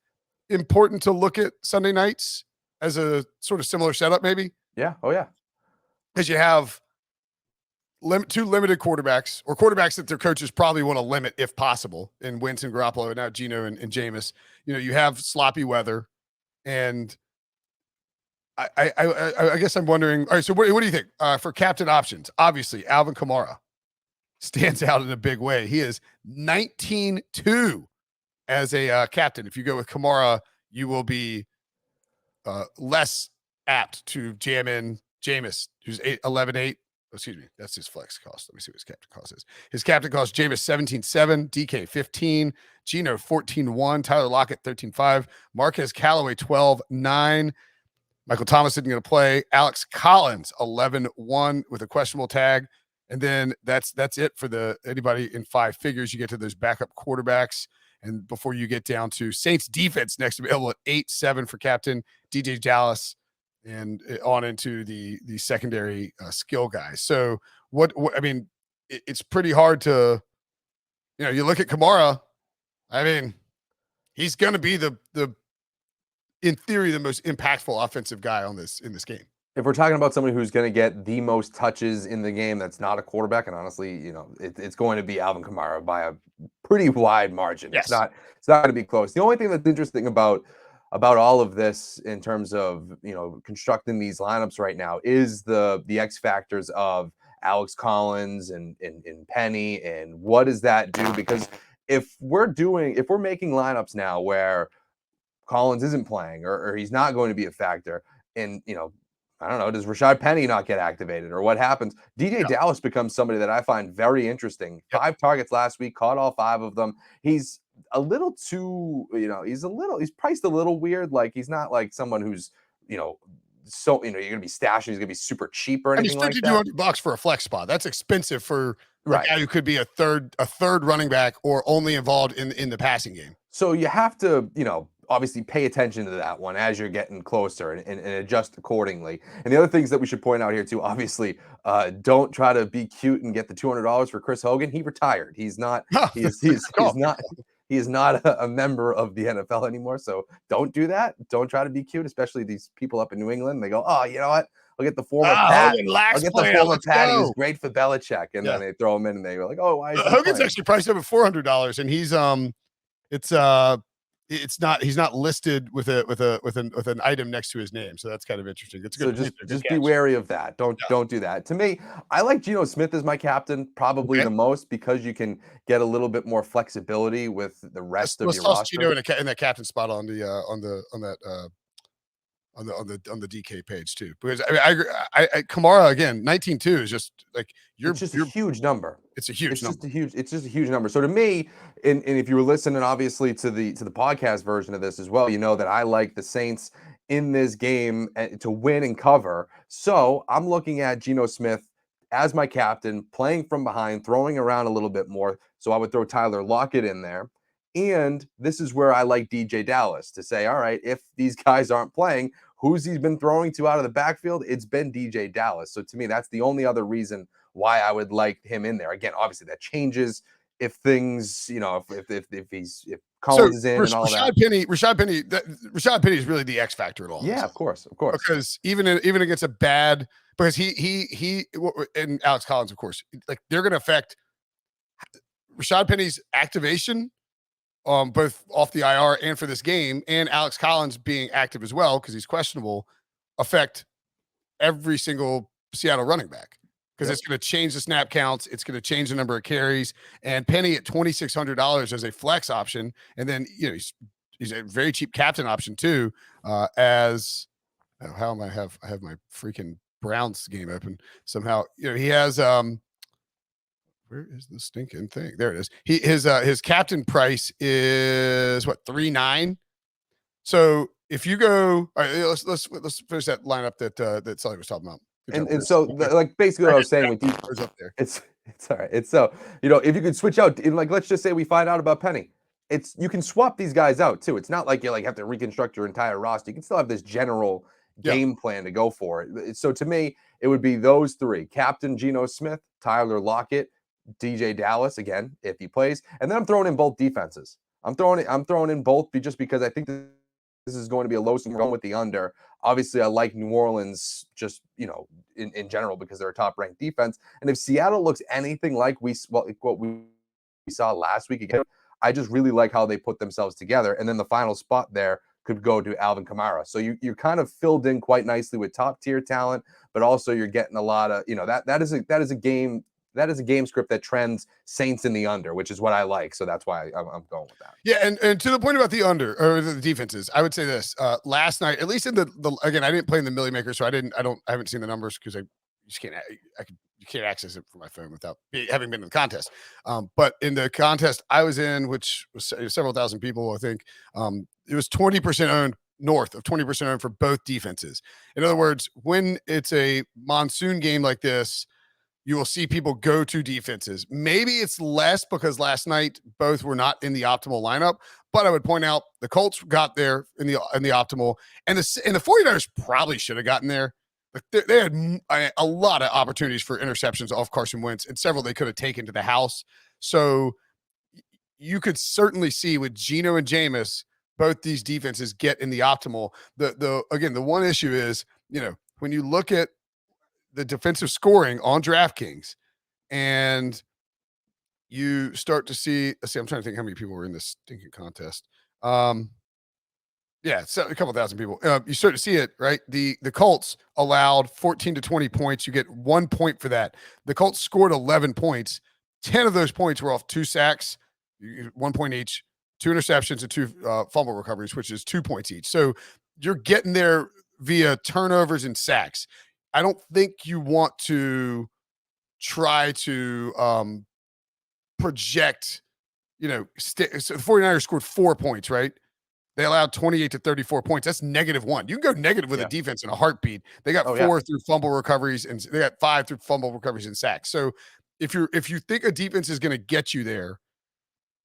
important to look at Sunday nights as a sort of similar setup, maybe. Yeah. Oh yeah. Because you have two limited quarterbacks or quarterbacks that their coaches probably want to limit if possible in Wentz and Garoppolo and now Geno and Jameis. You have sloppy weather, and I guess I'm wondering. All right, so what do you think for captain options? Obviously, Alvin Kamara stands out in a big way. He is 19-2 as a captain. If you go with Kamara, you will be less apt to jam in Jameis, who's 11-8. Excuse me, that's his flex cost. Let me see what his captain cost is. His captain cost Jameis 17-7, DK 15, Geno 14-1, Tyler Lockett 13-5, Marquez Callaway 12-9. Michael Thomas isn't going to play. Alex Collins 11-1 with a questionable tag, and then that's it for anybody in 5 figures. You get to those backup quarterbacks, and before you get down to Saints defense next available at 8-7 for captain DJ Dallas, and on into the secondary skill guys. So what I mean, it's pretty hard to You look at Kamara. I mean, he's going to be the in theory the most impactful offensive guy in this game. If we're talking about somebody who's going to get the most touches in the game that's not a quarterback, and honestly, it's going to be Alvin Kamara by a pretty wide margin. Yes. It's not going to be close. The only thing that's interesting about all of this in terms of constructing these lineups right now is the X factors of Alex Collins and Penny, and what does that do? Because if we're making lineups now where Collins isn't playing or he's not going to be a factor, and I don't know, does Rashad Penny not get activated or what happens? DJ Dallas becomes somebody that I find very interesting. 5 targets last week, caught all 5 of them. He's a little too, he's priced a little weird. Like he's not like someone who's, so, you're going to be stashing, he's going to be super cheap or anything like that. $200 for a flex spot. That's expensive for a guy who could be a third running back or only involved in the passing game. So you have to, obviously pay attention to that one as you're getting closer and adjust accordingly. And the other things that we should point out here too, obviously, don't try to be cute and get the $200 for Chris Hogan. He retired. He's not, he is not a member of the NFL anymore. So don't do that. Don't try to be cute, especially these people up in New England. They go, oh, you know what? I'll get the former Pat. I'll get the former Pat. He was great for Belichick. And then they throw him in and they go like, oh, why is Hogan's actually priced up at $400 and he's he's not listed with an item next to his name, so that's kind of interesting. It's good. So just be wary of that. Don't do that. To me, I like Geno Smith as my captain probably the most because you can get a little bit more flexibility with the rest of your roster. Geno in that captain spot on the DK page too, because I Kamara again 19-2 is just like it's just a huge number. It's a huge number. It's just a huge number. So to me, and if you were listening obviously to the podcast version of this as well, you know that I like the Saints in this game to win and cover. So I'm looking at Geno Smith as my captain, playing from behind, throwing around a little bit more. So I would throw Tyler Lockett in there. And this is where I like DJ Dallas to say, all right, if these guys aren't playing, who's he been throwing to out of the backfield? It's been DJ Dallas. So to me, that's the only other reason why I would like him in there. Again, obviously that changes if things, if Collins is in and all that. Rashad Penny is really the X factor at all. Yeah, of course. Because even against a bad, because he and Alex Collins, of course, like they're going to affect Rashad Penny's activation. Both off the IR and for this game, and Alex Collins being active as well because he's questionable, affect every single Seattle running back because it's going to change the snap counts, it's going to change the number of carries, and Penny at $2,600 as a flex option, and then he's a very cheap captain option too. I have my freaking Browns game open somehow. He has where is the stinking thing? There it is. His captain price is what, 3.9. So if you go, all right, let's finish that lineup that Sully was talking about. And so like basically what I was saying with up there. It's all right. It's so if you could switch out, like let's just say we find out about Penny. You can swap these guys out too. It's not like you have to reconstruct your entire roster. You can still have this general game plan to go for it. So to me, it would be those 3: Captain Geno Smith, Tyler Lockett, DJ Dallas again if he plays, and then I'm throwing in both defenses. I'm throwing in both just because I think this is going to be a low score going with the under. Obviously, I like New Orleans just in general because they're a top ranked defense. And if Seattle looks anything like what we saw last week again, I just really like how they put themselves together. And then the final spot there could go to Alvin Kamara. So you're kind of filled in quite nicely with top tier talent, but also you're getting a lot of that is a game. That is a game script that trends Saints in the under, which is what I like. So that's why I'm going with that. Yeah, and to the point about the under or the defenses, I would say this. Last night, at least in the again, I didn't play in the Millie Maker, so I haven't seen the numbers because you can't access it from my phone without having been in the contest. But in the contest I was in, which was several thousand people, I think, it was 20% owned, north of 20% owned for both defenses. In other words, when it's a monsoon game like this, you will see people go to defenses. Maybe it's less because last night both were not in the optimal lineup, but I would point out the Colts got there in the optimal, and the 49ers probably should have gotten there. They had a lot of opportunities for interceptions off Carson Wentz, and several they could have taken to the house. So you could certainly see with Geno and Jameis, both these defenses get in the optimal. Again, the one issue is, when you look at the defensive scoring on DraftKings and you start to see, let's see, I'm trying to think how many people were in this stinking contest. Yeah, so a couple thousand people. You start to see it, right? The Colts allowed 14 to 20 points. You get 1 point for that. The Colts scored 11 points. 10 of those points were off 2 sacks, 1 point each, 2 interceptions, and 2 fumble recoveries, which is 2 points each. So you're getting there via turnovers and sacks. I don't think you want to try to project, so the 49ers scored 4 points, right? They allowed 28 to 34 points. That's -1. You can go negative with a defense in a heartbeat. They got 4 through fumble recoveries, and they got 5 through fumble recoveries and sacks. So if you think a defense is going to get you there,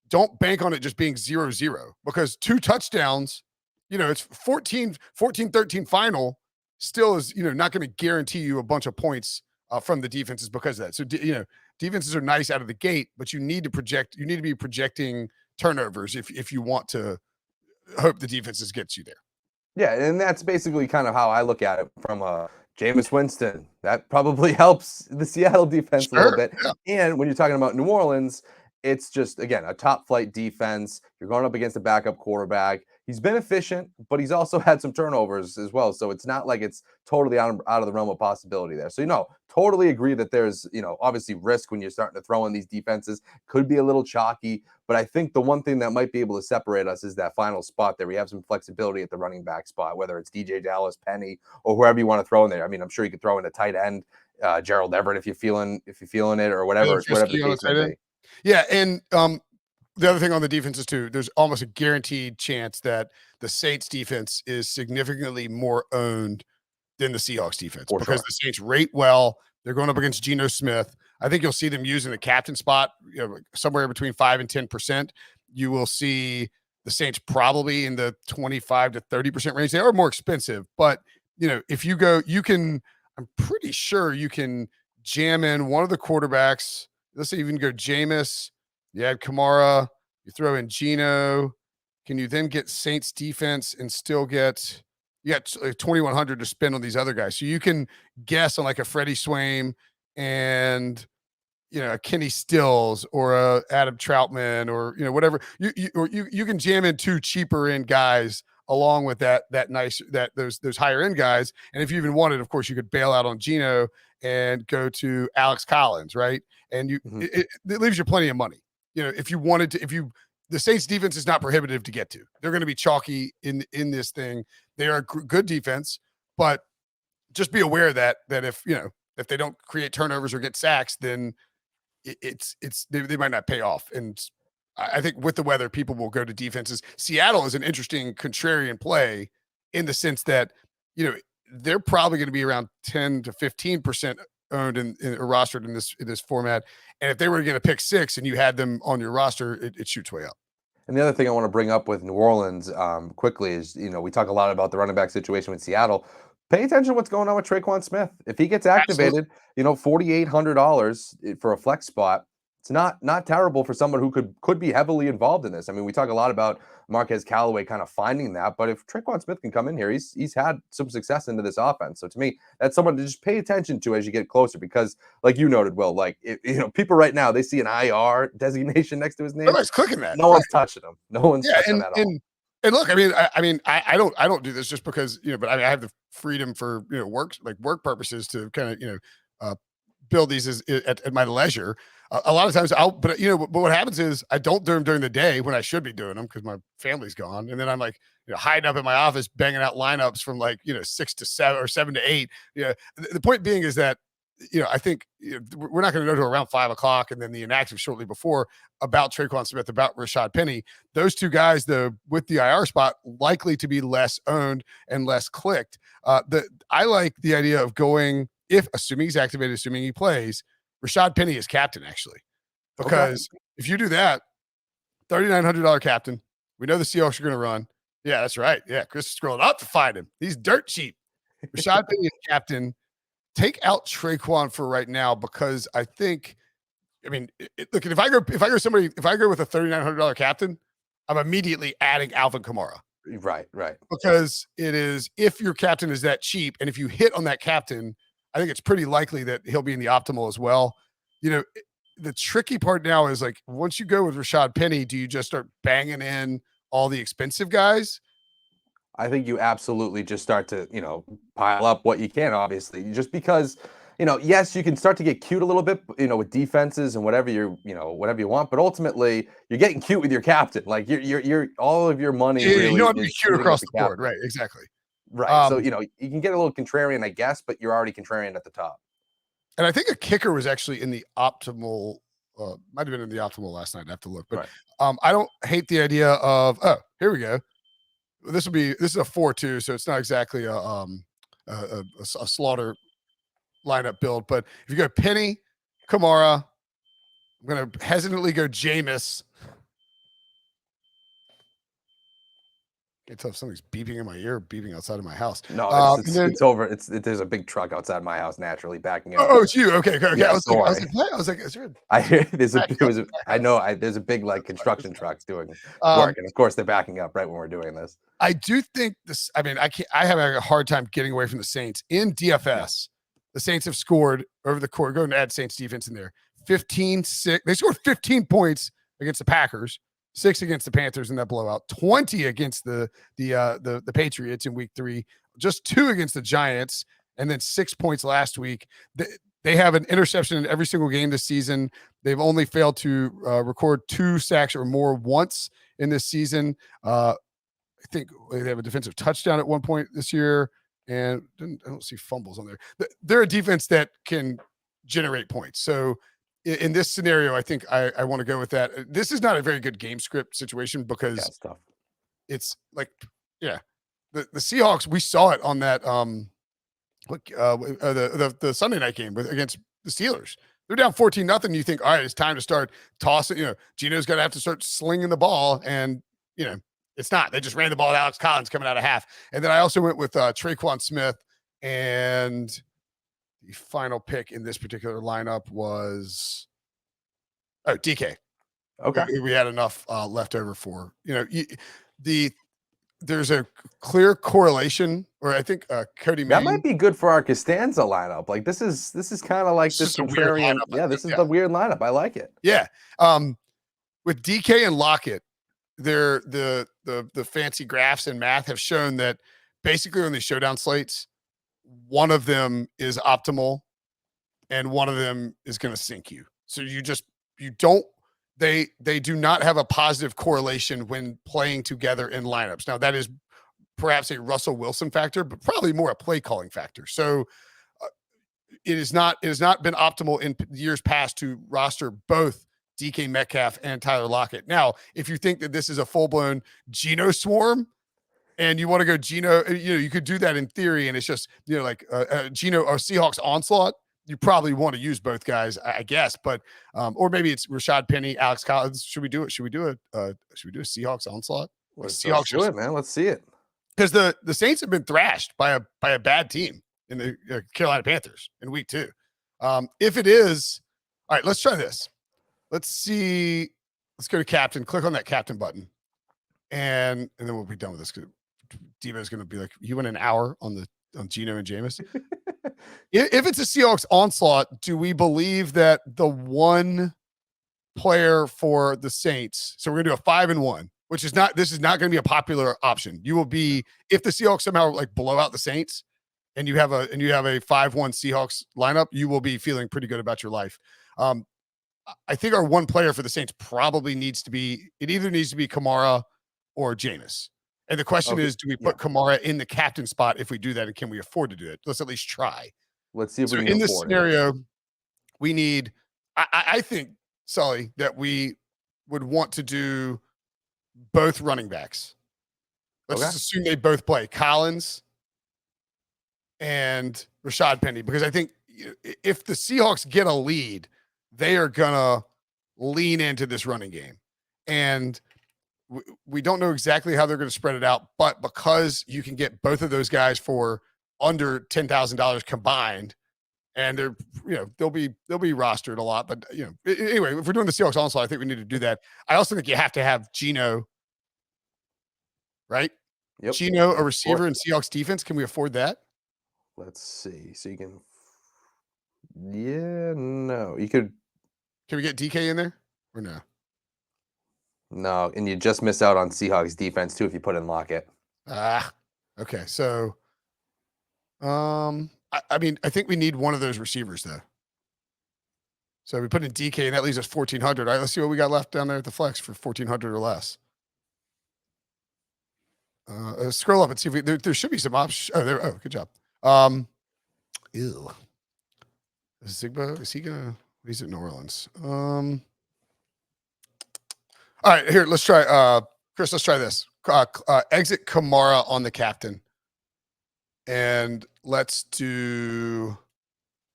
don't bank on it just being 0-0, because 2 touchdowns, it's 14-13 final, still is, not going to guarantee you a bunch of points from the defenses because of that. So, defenses are nice out of the gate, but you need to be projecting turnovers if you want to hope the defenses gets you there. Yeah, and that's basically kind of how I look at it from Jameis Winston. That probably helps the Seattle defense a little bit. Yeah. And when you're talking about New Orleans, it's just, again, a top flight defense. You're going up against a backup quarterback. He's been efficient, but he's also had some turnovers as well. So it's not like it's totally out of the realm of possibility there. So, totally agree that there's, obviously risk when you're starting to throw in these defenses. Could be a little chalky, but I think the one thing that might be able to separate us is that final spot there. We have some flexibility at the running back spot, whether it's DJ Dallas, Penny, or whoever you want to throw in there. I mean, I'm sure you could throw in a tight end, Gerald Everett, if you're feeling it, or whatever the case may be. Yeah, and the other thing on the defenses too, there's almost a guaranteed chance that the Saints defense is significantly more owned than the Seahawks defense because the Saints rate well. They're going up against Geno Smith. I think you'll see them using the captain spot, somewhere between 5 and 10%. You will see the Saints probably in the 25 to 30% range. They are more expensive, but if you go, I'm pretty sure you can jam in one of the quarterbacks. Let's say you can go Jameis, you add Kamara, you throw in Geno. Can you then get Saints defense and still get, you got 2,100 to spend on these other guys? So you can guess on like a Freddie Swaim and, a Kenny Stills or a Adam Troutman or, whatever. You can jam in 2 cheaper end guys along with those higher end guys. And if you even wanted, of course, you could bail out on Geno and go to Alex Collins, right? And it leaves you plenty of money. If you wanted to, the Saints defense is not prohibitive to get to. They're going to be chalky in this thing. They are a good defense, but just be aware that if they don't create turnovers or get sacks, then they might not pay off. And I think with the weather, people will go to defenses. Seattle is an interesting contrarian play in the sense that, they're probably going to be around 10 to 15% owned or rostered in this format. And if they were to get a pick 6 and you had them on your roster, it shoots way up. And the other thing I want to bring up with New Orleans quickly is, we talk a lot about the running back situation with Seattle. Pay attention to what's going on with Traquan Smith. If he gets activated, $4,800 for a flex spot, it's not terrible for someone who could be heavily involved in this. I mean, we talk a lot about Marquez Callaway kind of finding that, but if Traquan Smith can come in here, he's had some success into this offense. So to me, that's someone to just pay attention to as you get closer, because like you noted, Will, people right now, they see an IR designation next to his name. Nobody's clicking that. No one's touching him. No one's touching that at all. And look, I don't do this just because, but I have the freedom for, work purposes to kind of, build these at my leisure. A lot of times but what happens is I don't do them during the day when I should be doing them because my family's gone. And then I'm like, hiding up in my office, banging out lineups from 6 to 7 or 7 to 8. The point being is that, I think we're not going to go to around 5 o'clock and then the inactive shortly before about Traquan Smith, about Rashad Penny. Those 2 guys, though, with the IR spot, likely to be less owned and less clicked. I like the idea of going, assuming he's activated, assuming he plays, Rashad Penny is captain, actually. Because if you do that, $3,900 captain, we know the Seahawks are going to run. Yeah, that's right. Yeah, Chris is scrolling up to find him. He's dirt cheap. Rashad Penny is captain. Take out Traquan for right now because I think I mean, look, if I go with a $3,900 captain, I'm immediately adding Alvin Kamara. Right. Because it is, if your captain is that cheap, and if you hit on that captain, I think it's pretty likely that he'll be in the optimal as well. The tricky part now is like, once you go with Rashad Penny, do you just start banging in all the expensive guys? I think you absolutely just start to, pile up what you can, obviously, just because, yes, you can start to get cute a little bit, with defenses and whatever whatever you want, but ultimately you're getting cute with your captain. Like you're all of your money really you don't have to be is cute hitting across up the board. Right. Exactly. Right. So, you can get a little contrarian, I guess, but you're already contrarian at the top. And I think a kicker was actually in the optimal, might have been in the optimal last night. I have to look, but I don't hate the idea of, here we go. This is a 4-2, so it's not exactly a slaughter lineup build. But if you go Penny, Kamara, I'm going to hesitantly go Jameis. Can't tell if something's beeping in my ear, or beeping outside of my house. No, it's over. There's a big truck outside my house naturally backing up. Oh, it's you. Okay. Yeah, I was like, what? I was like, is there I hear there's a big like construction truck doing work, and of course they're backing up right when we're doing this. I do think this. I mean, I have a hard time getting away from the Saints in DFS. The Saints have scored over the course. Go and add Saints defense in there. 15-6. They scored 15 points against the Packers, 6 against the Panthers in that blowout, 20 against the Patriots in week 3, just 2 against the Giants, and then 6 points last week. They have an interception in every single game this season. They've only failed to record 2 sacks or more once in this season. I think they have a defensive touchdown at one point this year, and I don't see fumbles on there. They're a defense that can generate points. So in this scenario, I think I want to go with that. This is not a very good game script situation because it's like, the Seahawks, we saw it on that the Sunday night game against the Steelers. They're down 14-0. You think, all right, it's time to start tossing. Gino's got to have to start slinging the ball, and it's not. They just ran the ball at Alex Collins coming out of half. And then I also went with Traquan Smith, and the final pick in this particular lineup was DK. Okay. We had enough left over for, there's a clear correlation, or I think Cody that might be good for our Costanza lineup. Like this is kind of like this contrarian. This is the weird lineup. I like it. Yeah. With DK and Lockett, the fancy graphs and math have shown that basically on these showdown slates, one of them is optimal and one of them is going to sink you. So they do not have a positive correlation when playing together in lineups. Now that is perhaps a Russell Wilson factor, but probably more a play calling factor. So it has not been optimal in years past to roster both DK Metcalf and Tyler Lockett. Now, if you think that this is a full-blown Geno swarm and you want to go Geno, you could do that in theory, and it's just, like Geno or Seahawks onslaught. You probably want to use both guys, I guess, but or maybe it's Rashad Penny, Alex Collins. Should we do it? Should we do a Seahawks onslaught? Let's do it, man. Let's see it. Because the Saints have been thrashed by a bad team in the Carolina Panthers in week 2. If it is, all right, let's try this. Let's see. Let's go to captain. Click on that captain button, and then we'll be done with this. Devo's going to be like, you went an hour on Geno and Jameis. If it's a Seahawks onslaught, do we believe that the one player for the Saints? So we're going to do a 5-1, which is not. This is not going to be a popular option. You will be, if the Seahawks somehow like blow out the Saints, and you have a 5-1 Seahawks lineup, you will be feeling pretty good about your life. I think our one player for the Saints probably needs to be Kamara or Jameis. And the question is, do we put Kamara in the captain spot if we do that, and can we afford to do it? Let's at least try. Let's see if we can in this scenario, we need, I think, Sully, that we would want to do both running backs. Let's just assume they both play Collins and Rashad Penny, because I think if the Seahawks get a lead, they are going to lean into this running game. And we don't know exactly how they're going to spread it out, but because you can get both of those guys for under $10,000 combined, and they're they'll be rostered a lot. But anyway, if we're doing the Seahawks also, I think we need to do that. I also think you have to have Geno, right? Yep. Geno, a receiver in Seahawks defense. Can we afford that? Let's see. So you can, yeah, no, you could. Can we get DK in there or no? No, and you just miss out on Seahawks defense too if you put in Lockett. Okay. So, I mean, I think we need one of those receivers though. So we put in DK, and that leaves us 1,400. All right, let's see what we got left down there at the flex for 1,400 or less. Scroll up and see if there should be some options. Oh, good job. Ew. Zigbo, is he gonna? He's at New Orleans. All right, here, let's try. Chris, let's try this. Exit Kamara on the captain, and let's do.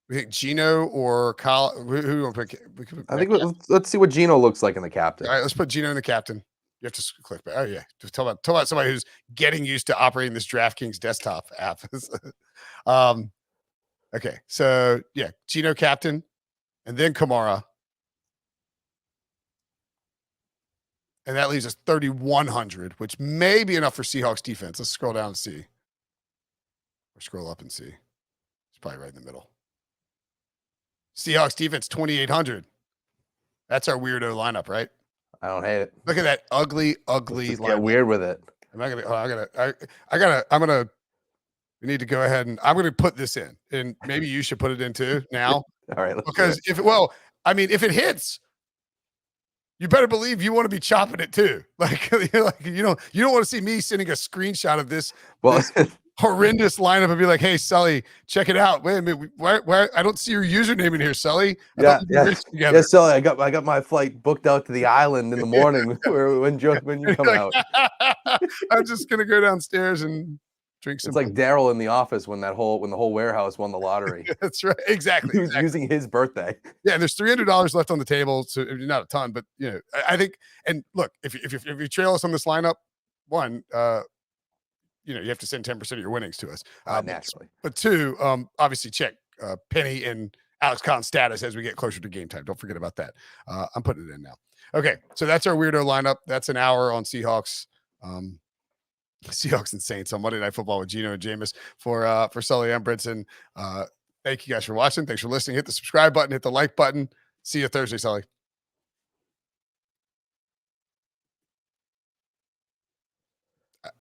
We think Geno or Kyle. Who do we want to pick? I think let's see what Geno looks like in the captain. All right, let's put Geno in the captain. You have to click back. Oh yeah, just tell about somebody who's getting used to operating this DraftKings desktop app. Okay, so yeah, Geno captain, and then Kamara, and that leaves us 3,100, which may be enough for Seahawks defense. Let's scroll down and see, or scroll up and see. It's probably right in the middle. Seahawks defense 2,800. That's our weirdo lineup, right? I don't hate it. Look at that ugly Let's get weird with it. Am I gonna. We need to go ahead and I'm going to put this in, and maybe you should put it in too now. All right, because if it hits, you better believe you want to be chopping it too. Like you don't want to see me sending a screenshot of this. This horrendous lineup and be like, "Hey, Sully, check it out." Wait a minute, why I don't see your username in here, Sully. Yeah, Sully, I got my flight booked out to the island in the morning when you come out. I'm just gonna go downstairs and drink some. It's like Daryl in The Office when the whole warehouse won the lottery. That's right, exactly. He was using his birthday. Yeah, and there's $300 left on the table, so not a ton, but I think. And look, if you trail us on this lineup, one. You have to send 10% of your winnings to us. Naturally. But two, obviously check Penny and Alex Collins' status as we get closer to game time. Don't forget about that. I'm putting it in now. Okay, so that's our weirdo lineup. That's an hour on Seahawks. Seahawks and Saints on Monday Night Football with Geno and Jameis. For Sully and Brinson. Thank you guys for watching. Thanks for listening. Hit the subscribe button. Hit the like button. See you Thursday, Sully.